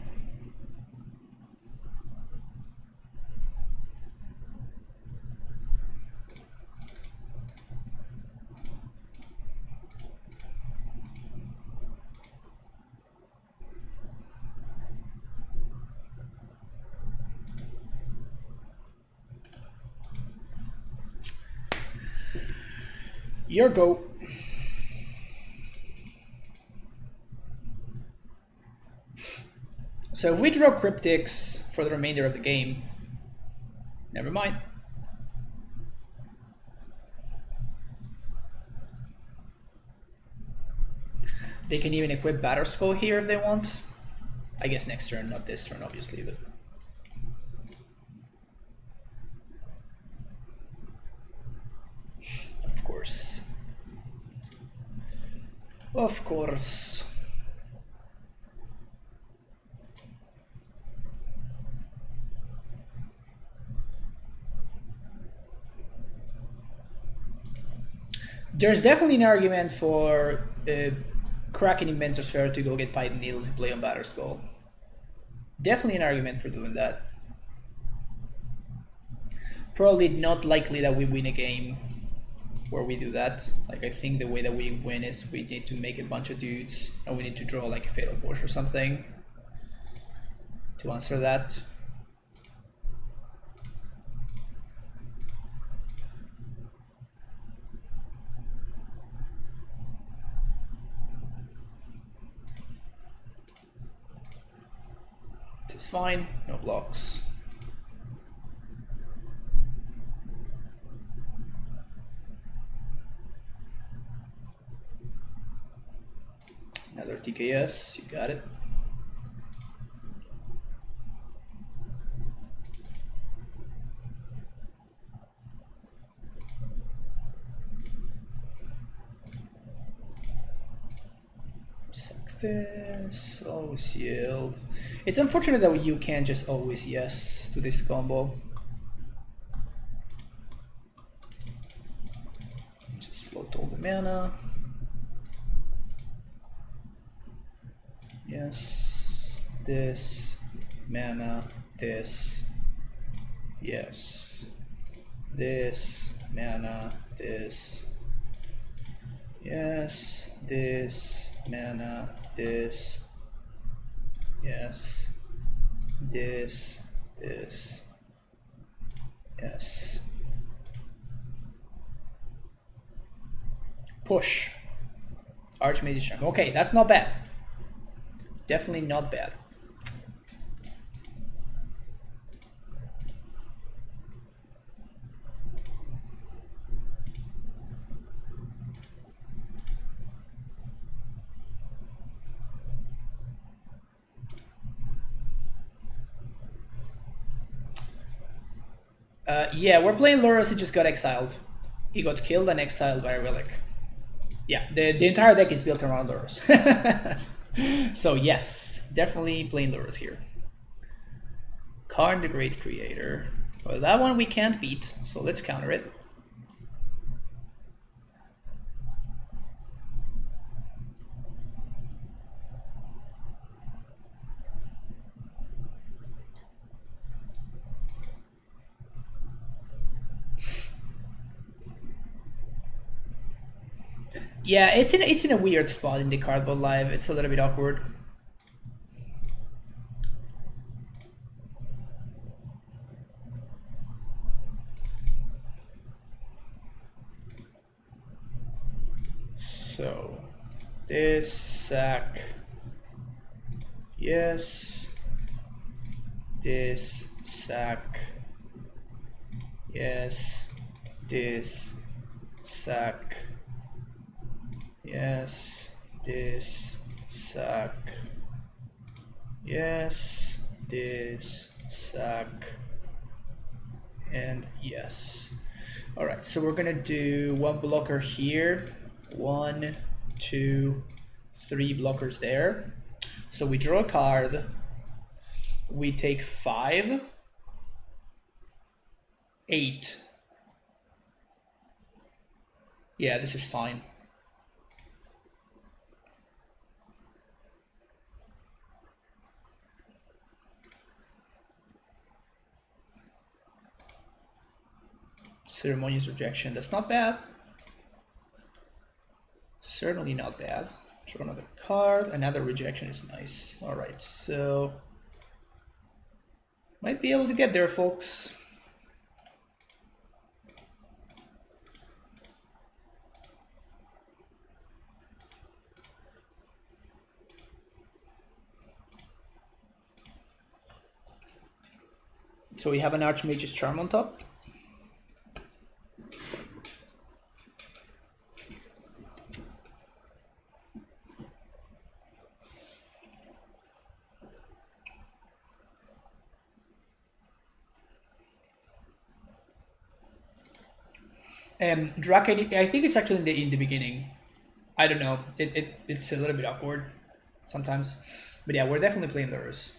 Your go. So if we draw Cryptics for the remainder of the game, never mind. They can even equip Batterskull here if they want. I guess next turn, not this turn, obviously, but... Of course. Of course. There's definitely an argument for cracking Inventor Sphere to go get Python Needle to play on Batterskull. Definitely an argument for doing that. Probably not likely that we win a game where we do that. Like, I think the way that we win is we need to make a bunch of dudes and we need to draw like a Fatal Push or something to answer that. It is fine, no blocks. TKS, you got it. Sack this, always yield. It's unfortunate that you can't just always yes to this combo. Just float all the mana. Yes, this, mana, this, yes, this, mana, this, yes, this, mana, this, yes, this, yes. Push. Archmage Chunk. Okay, that's not bad. Definitely not bad. Yeah, we're playing Lurrus, he just got exiled. He got killed and exiled by a relic. Yeah, the entire deck is built around Lurrus. So yes, definitely playing Lurrus here. Karn the Great Creator. Well, that one we can't beat, so let's counter it. Yeah, it's in a weird spot in the cardboard live. It's a little bit awkward. So this sack, yes. This sack, yes. This sack, yes. This sack, yes. This sack, and yes. All right, so we're gonna do one blocker here. 1, 2, 3 blockers there. So we draw a card. We take 5, 8. Yeah, this is fine. Ceremonious rejection, that's not bad. Certainly not bad. Draw another card. Another rejection is nice. All right, so might be able to get there, folks. So we have an Archmage's Charm on top. Drake, I think it's actually in the beginning. I don't know. It's a little bit awkward sometimes. But yeah, we're definitely playing Lurrus.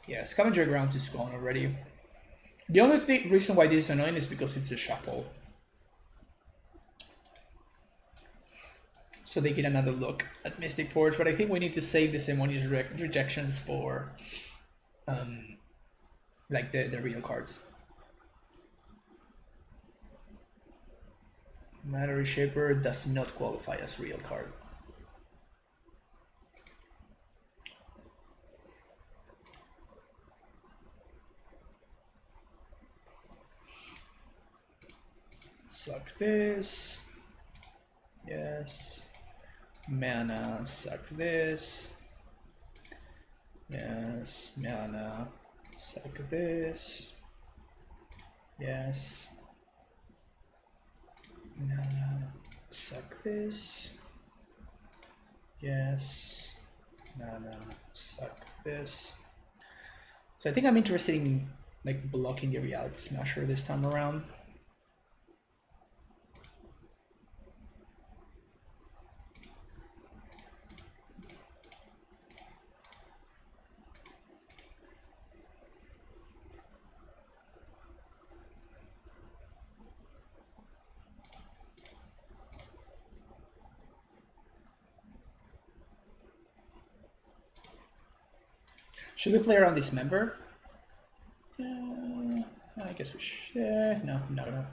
Yeah, Scavenger Grounds is gone already. The only reason why this is annoying is because it's a shuffle. So they get another look at Mystic Forge, but I think we need to save the ceremonious rejections for like the real cards. Matter Reshaper does not qualify as real card. Suck this. Yes. Yes. Mana, suck this. Yes. Mana, suck this. Yes. Mana, suck this. Yes. Mana, suck this. So I think I'm interested in like blocking the Reality Smasher this time around. Should we play around this member? I guess we should. No, no.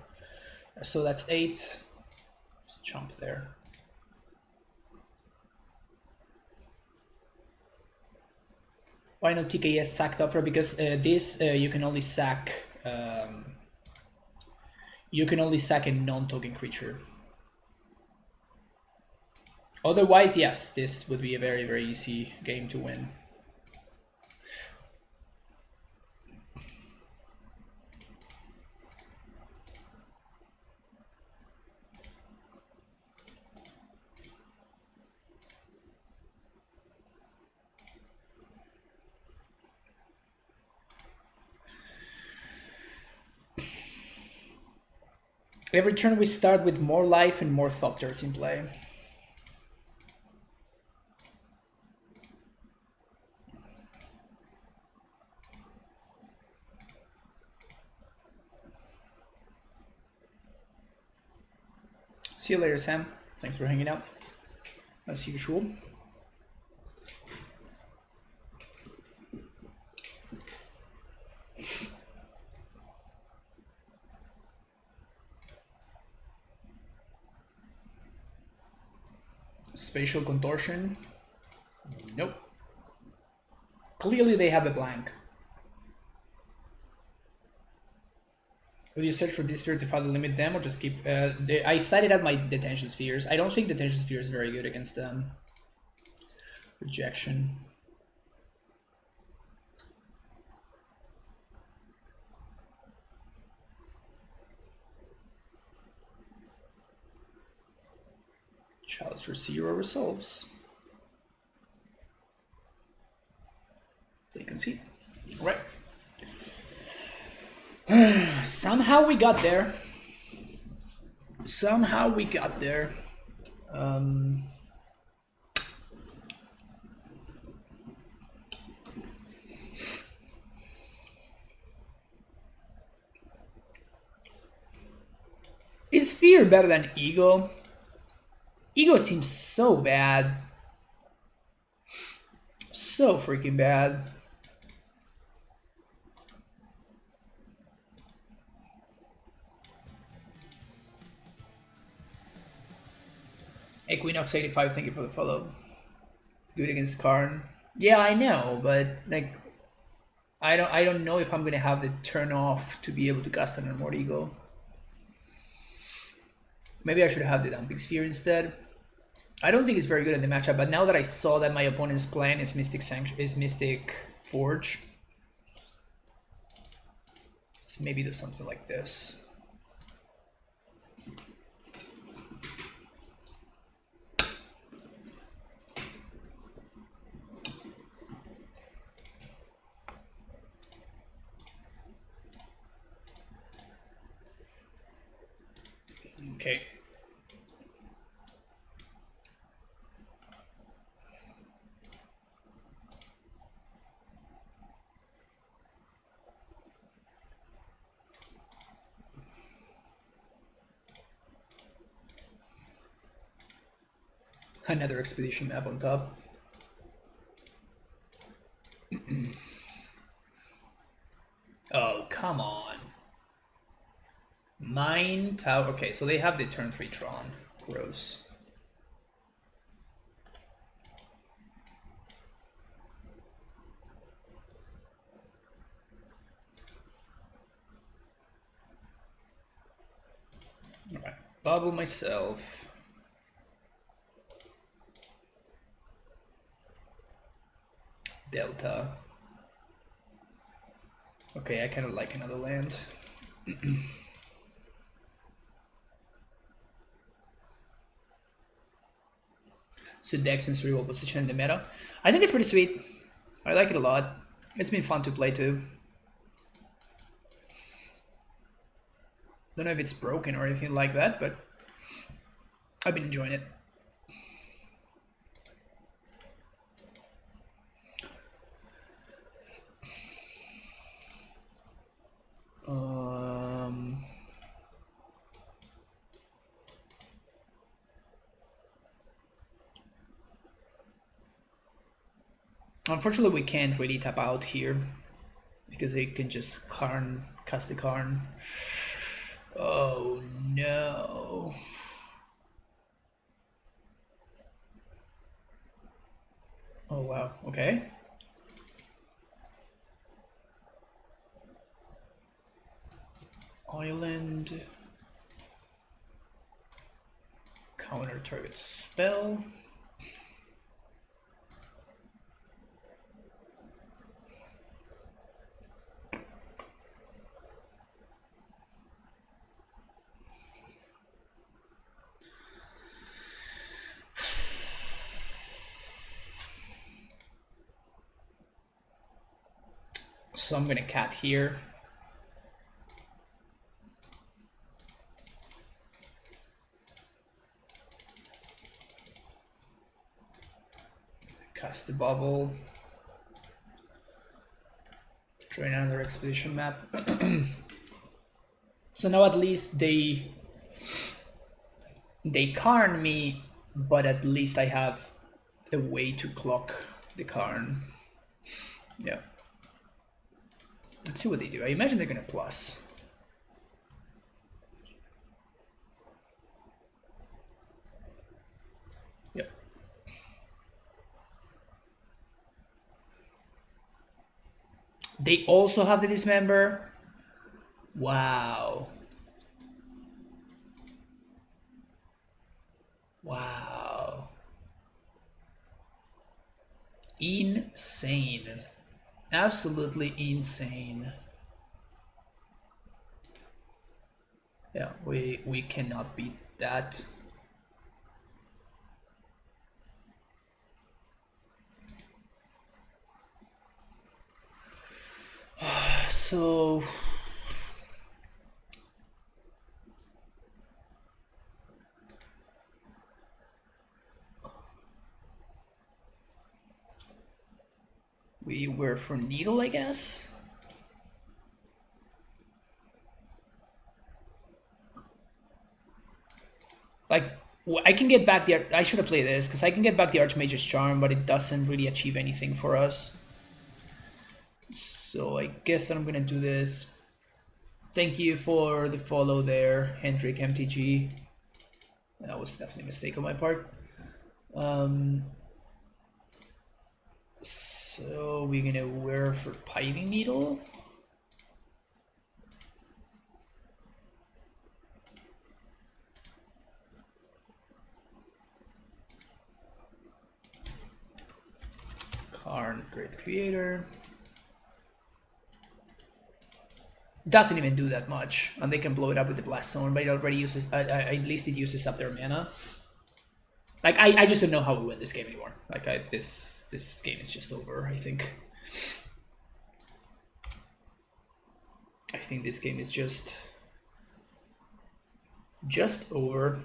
So that's 8. Just jump there. Why not TKS sack Thopter? Because this you can only sack. You can only sack a non-token creature. Otherwise, yes, this would be a very, very easy game to win. Every turn we start with more life and more Thopters in play. See you later, Sam. Thanks for hanging out, as usual. Spatial contortion? Nope. Clearly they have a blank. Will you search for this sphere to further limit them, or just keep... I cited out my detention spheres. I don't think detention sphere is very good against them. Rejection. Chalice for 0 resolves. So you can see. All right. Somehow we got there. Somehow we got there. Is Fear better than Ego? Ego seems so bad. So freaking bad. Equinox85, thank you for the follow. Good against Karn. Yeah, I know, but like I don't know if I'm gonna have the turn off to be able to cast an Armored Ego. Maybe I should have the Dumping Sphere instead. I don't think it's very good in the matchup, but now that I saw that my opponent's plan is Mystic Forge, let's maybe do something like this. Okay. Another expedition map on top. Oh, come on. Mine Tower. Okay, so they have the turn 3 Tron. Gross. Alright, bubble myself. Delta. Okay, I kind of like another land. So Dex and reroll position in the meta. I think it's pretty sweet. I like it a lot. It's been fun to play too. Don't know if it's broken or anything like that, but I've been enjoying it. Unfortunately, we can't really tap out here because they can just cast the Karn. Oh no. Oh wow, okay. Island. Counter target spell. So I'm gonna cat here. Cast the bubble. Join another expedition map. So now at least they Karn me, but at least I have a way to clock the Karn. Yeah. Let's see what they do. I imagine they're gonna plus. Yep. They also have the dismember. Wow. Wow. Insane. Absolutely insane. Yeah, we cannot beat that. So we were for needle, I guess. Like, I can get back the... I should have played this, because I can get back the Archmage's Charm, but it doesn't really achieve anything for us. So I guess I'm gonna do this. Thank you for the follow there, Hendrik MTG. That was definitely a mistake on my part. So we're gonna wear for Pithing Needle. Karn, Great Creator. Doesn't even do that much, and they can blow it up with the Blast Zone, but it already uses, at least it uses up their mana. Like, I just don't know how we win this game anymore. Like, this game is just over, I think. I think this game is just over.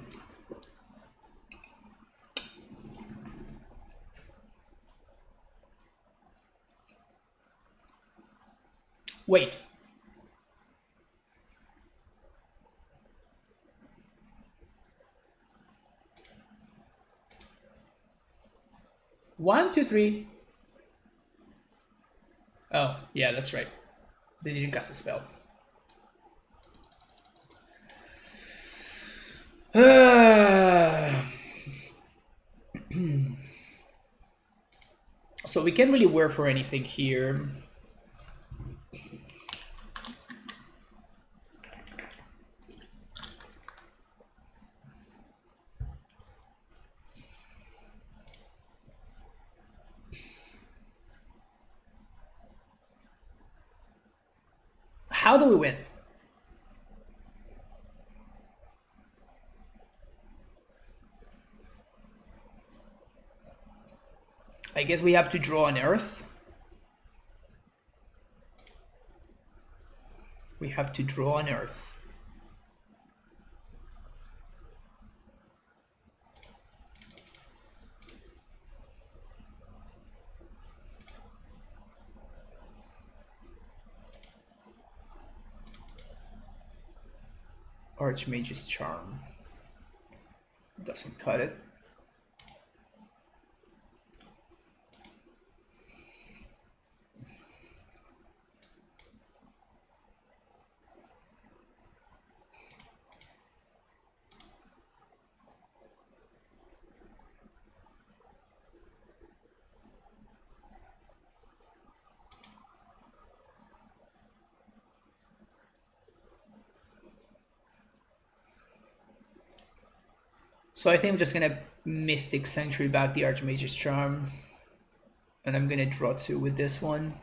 Wait. One, two, three. Oh, yeah, that's right. They didn't cast a spell. So we can't really wear for anything here. how do we win? I guess we have to draw an earth. We have to draw an earth. Archmage's Charm. Doesn't cut it. So I think I'm just gonna Mystic Sanctuary back the Archmage's Charm. And I'm gonna draw 2 with this one.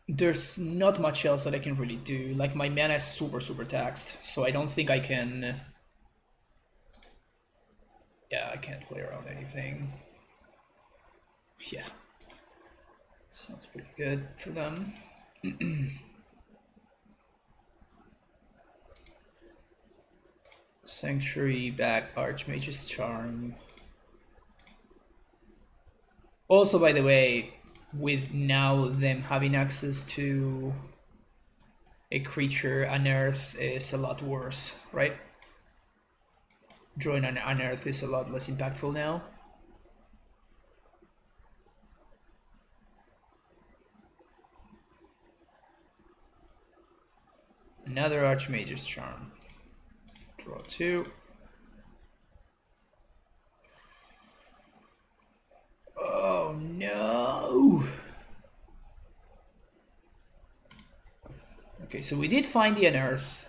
There's not much else that I can really do. Like, my mana is super taxed, so I don't think I can... Yeah, I can't play around anything. Yeah. Sounds pretty good for them. Sanctuary back Archmage's Charm. Also, by the way, with now them having access to a creature, an earth is a lot worse, right? Drawing an earth is a lot less impactful now. Another Archmage's Charm. Draw 2. Oh no! Okay, so we did find the unearth.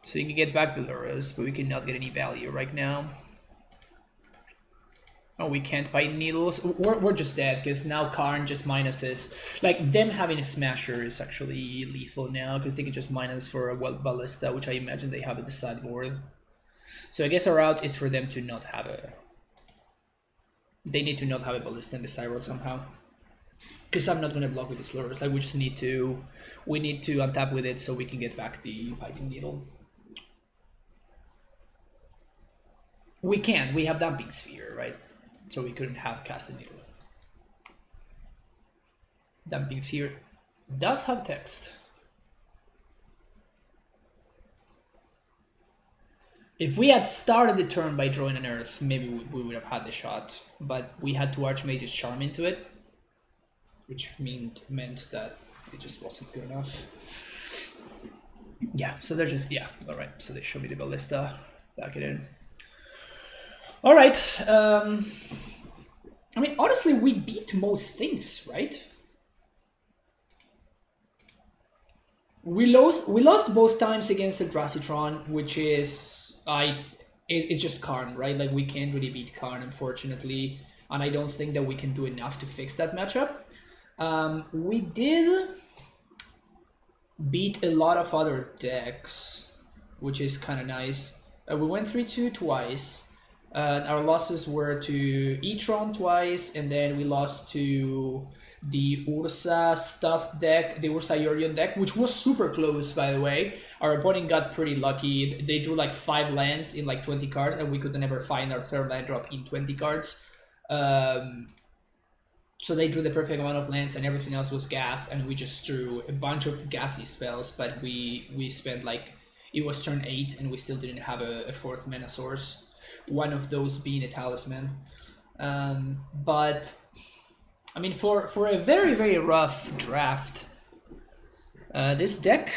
So you can get back the Lurrus, but we cannot get any value right now. Oh, we can't buy needles. We're just dead, because now Karn just minuses. Like, them having a Smasher is actually lethal now, because they can just minus for a Ballista, which I imagine they have at the sideboard. So I guess our route is for them to not have a... They need to not have a Ballista in the sideboard somehow. Because I'm not going to block with this Lurrus. Like, we just need to... We need to untap with it so we can get back the Biting Needle. We can't. We have Damping Sphere, right? So we couldn't have cast a needle. Damping Sphere does have text. If we had started the turn by drawing an earth, maybe we would have had the shot. But we had to Archmage's Charm into it, which meant that it just wasn't good enough. Yeah, so they're just, yeah, alright. So they show me the Ballista, back it in. All right. I mean, honestly, we beat most things, right? We lost both times against Eldrazi Tron, which is it's just Karn, right? Like, we can't really beat Karn, unfortunately, and I don't think that we can do enough to fix that matchup. We did beat a lot of other decks, which is kind of nice. We went 3-2 twice. Our losses were to Tron twice, and then we lost to the Urza stuff deck, the Urza Yorion deck, which was super close, by the way. Our opponent got pretty lucky. They drew like 5 lands in like 20 cards, and we could never find our 3rd land drop in 20 cards. So they drew the perfect amount of lands, and everything else was gas, and we just drew a bunch of gassy spells, but we spent like, it was turn 8, and we still didn't have a 4th mana source. One of those being a talisman. But I mean, for a very rough draft, this deck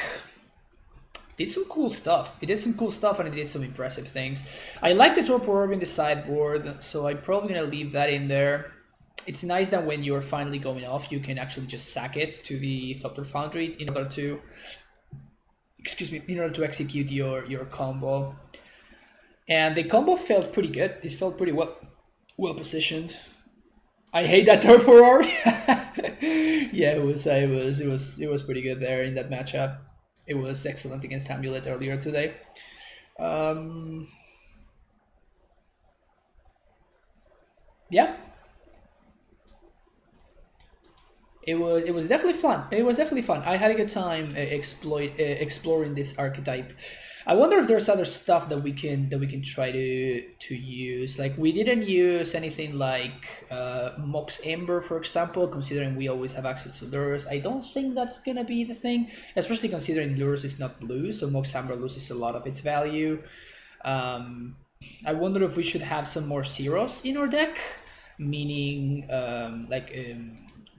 did some cool stuff. It did some cool stuff, and it did some impressive things. I like the Torpor Orb in the sideboard, so I'm probably gonna leave that in there. It's nice that when you're finally going off, you can actually just sack it to the Thopter Foundry in order to, in order to execute your combo. And the combo felt pretty good. It felt pretty well positioned. I hate that Torpor. Yeah, it was pretty good there in that matchup. It was excellent against AmuLIT earlier today. Yeah, it was definitely fun. It was definitely fun. I had a good time exploring this archetype. I wonder if there's other stuff that we can try to use. Like we didn't use anything like Mox Ember, for example, considering we always have access to Lurrus. I don't think that's gonna be the thing, especially considering Lurrus is not blue, so Mox Ember loses a lot of its value. I wonder if we should have some more zeros in our deck, meaning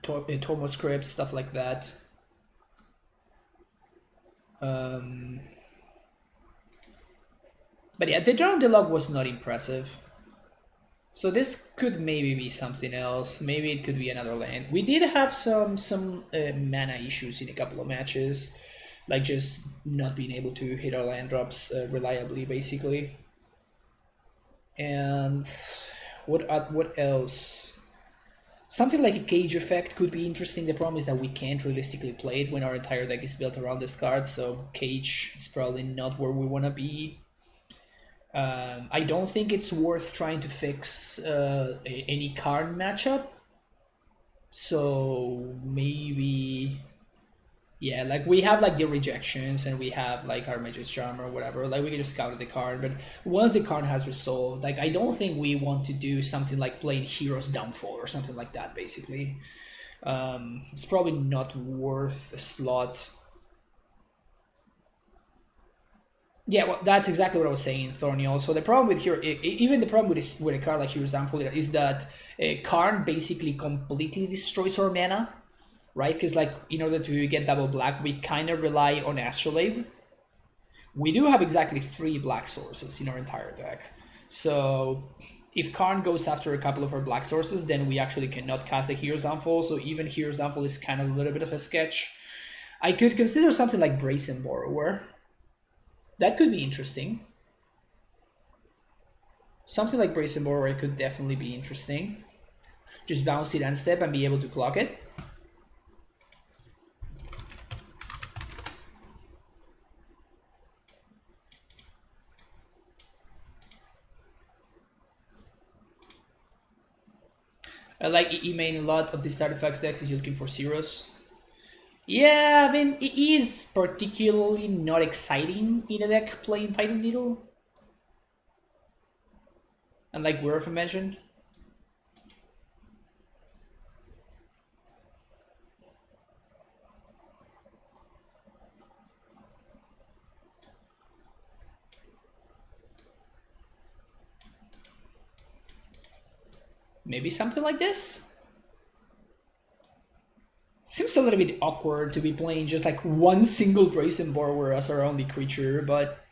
Tormod script, stuff like that. But yeah, the Drone Dialogue was not impressive. So this could maybe be something else. Maybe it could be another land. We did have some mana issues in a couple of matches, like just not being able to hit our land drops reliably, basically. And what else? Something like a cage effect could be interesting. The problem is that we can't realistically play it when our entire deck is built around this card, so cage is probably not where we want to be. I don't think it's worth trying to fix any card matchup. So maybe, yeah, like we have like the rejections and we have like our Mage's Charm or whatever. Like we can just counter the card, but once the card has resolved, like I don't think we want to do something like playing Hero's Downfall or something like that. Basically, it's probably not worth a slot. Yeah, well, that's exactly what I was saying, Thorniel. So the problem with here, even the problem with a card like Hero's Downfall is that Karn basically completely destroys our mana, right? Because like in order to get double black, we kind of rely on Astrolabe. We do have exactly 3 black sources in our entire deck. So if Karn goes after a couple of our black sources, then we actually cannot cast the Hero's Downfall. So even Hero's Downfall is kind of a little bit of a sketch. I could consider something like Brazen Borrower. That could be interesting. Something like Brazen Borrower could definitely be interesting. Just bounce it and step and be able to clock it. I like E-main a lot of these artifacts decks if you're looking for zeros. Yeah, I mean, it is particularly not exciting in a deck playing Python Needle. And like Werf mentioned. Maybe something like this? Seems a little bit awkward to be playing just like one single Brazen Borrower as our only creature, but...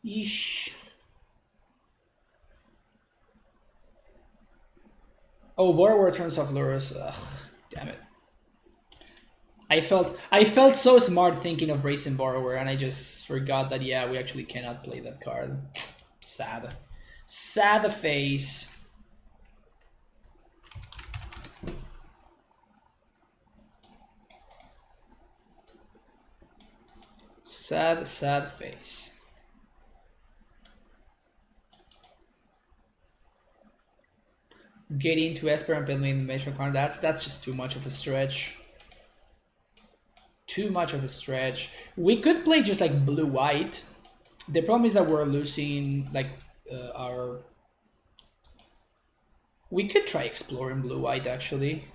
Yeesh. Oh, Borrower turns off Lurrus. Ugh, damn it. I felt so smart thinking of Brazen Borrower, and I just forgot that, yeah, we actually cannot play that card. Sad. Sad face. Sad, sad face. Get into Esper and build me in the Major card. That's just too much of a stretch. Too much of a stretch. We could play just like blue-white. The problem is that we're losing like our... We could try exploring blue-white actually.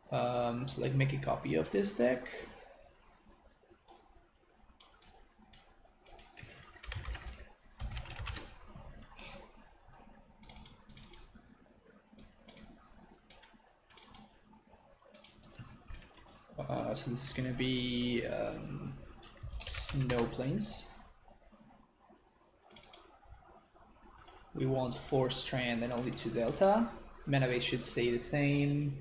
So like make a copy of this deck. So this is gonna be Snow Plains. We want 4 Strand and only 2 Delta. Mana base should stay the same.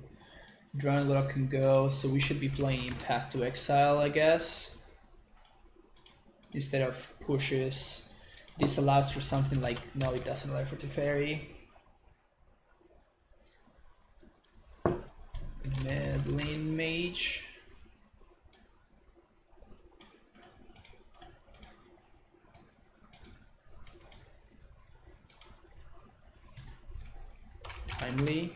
Drown Lock can go, so we should be playing Path to Exile, I guess. Instead of pushes. This allows for something like... No, it doesn't allow for Teferi. Meddling Mage. Timely.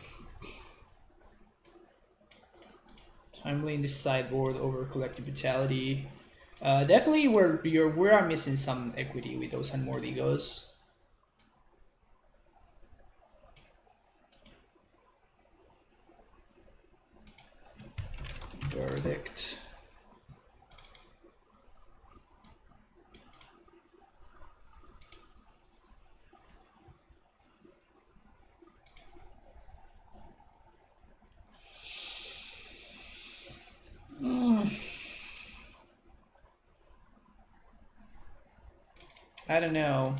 Timely in the sideboard over Collective Brutality. Definitely we are missing some equity with those Unmoored Egos. Verdict. I don't know.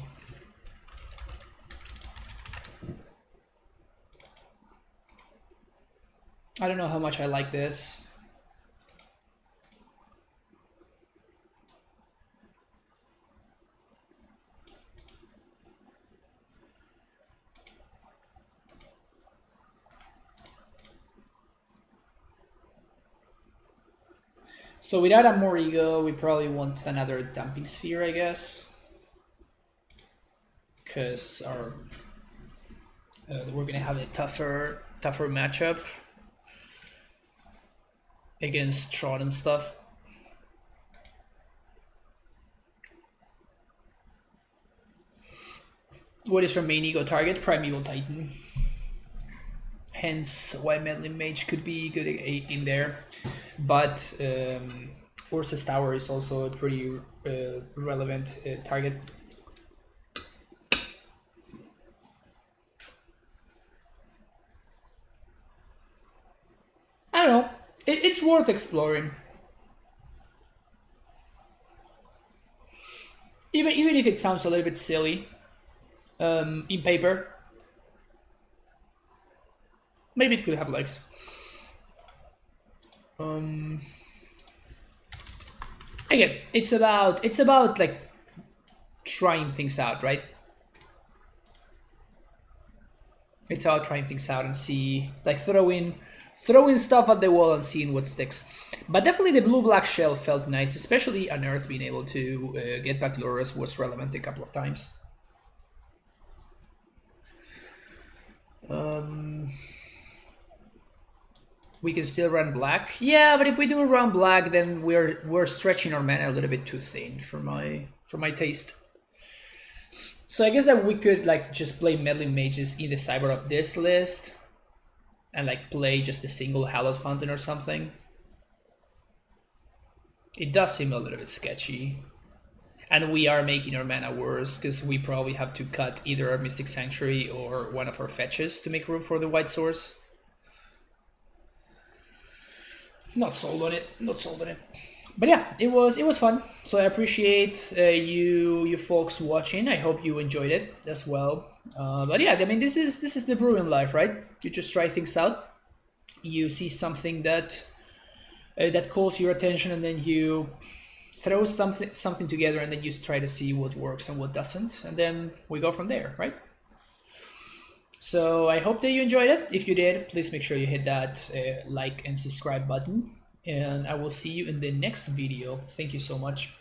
I don't know how much I like this. So without a more ego, we probably want another Dumping Sphere, I guess. Because we're gonna have a tougher matchup against Tron and stuff. What is your main ego target? Primeval Titan. Hence why Meddling Mage could be good in there. But Urza's Tower is also a pretty relevant target. I don't know. It's worth exploring. Even if it sounds a little bit silly in paper, maybe it could have legs. Again, it's about like trying things out, right? It's about trying things out and see, like throwing stuff at the wall and seeing what sticks. But definitely the blue-black shell felt nice, especially Unearth being able to get back Lurrus was relevant a couple of times. We can still run black. Yeah, but if we do run black, then we're stretching our mana a little bit too thin for my taste. So I guess that we could like just play Meddling Mages in the sideboard of this list and like play just a single Hallowed Fountain or something. It does seem a little bit sketchy. And we are making our mana worse because we probably have to cut either our Mystic Sanctuary or one of our fetches to make room for the white source. Not sold on it. But yeah, it was fun. So I appreciate you folks watching. I hope you enjoyed it as well. But yeah, I mean, this is the brewing life, right? You just try things out. You see something that calls your attention, and then you throw something together, and then you try to see what works and what doesn't, and then we go from there, right? So I hope that you enjoyed it. If you did, please make sure you hit that like and subscribe button, and I will see you in the next video. Thank you so much.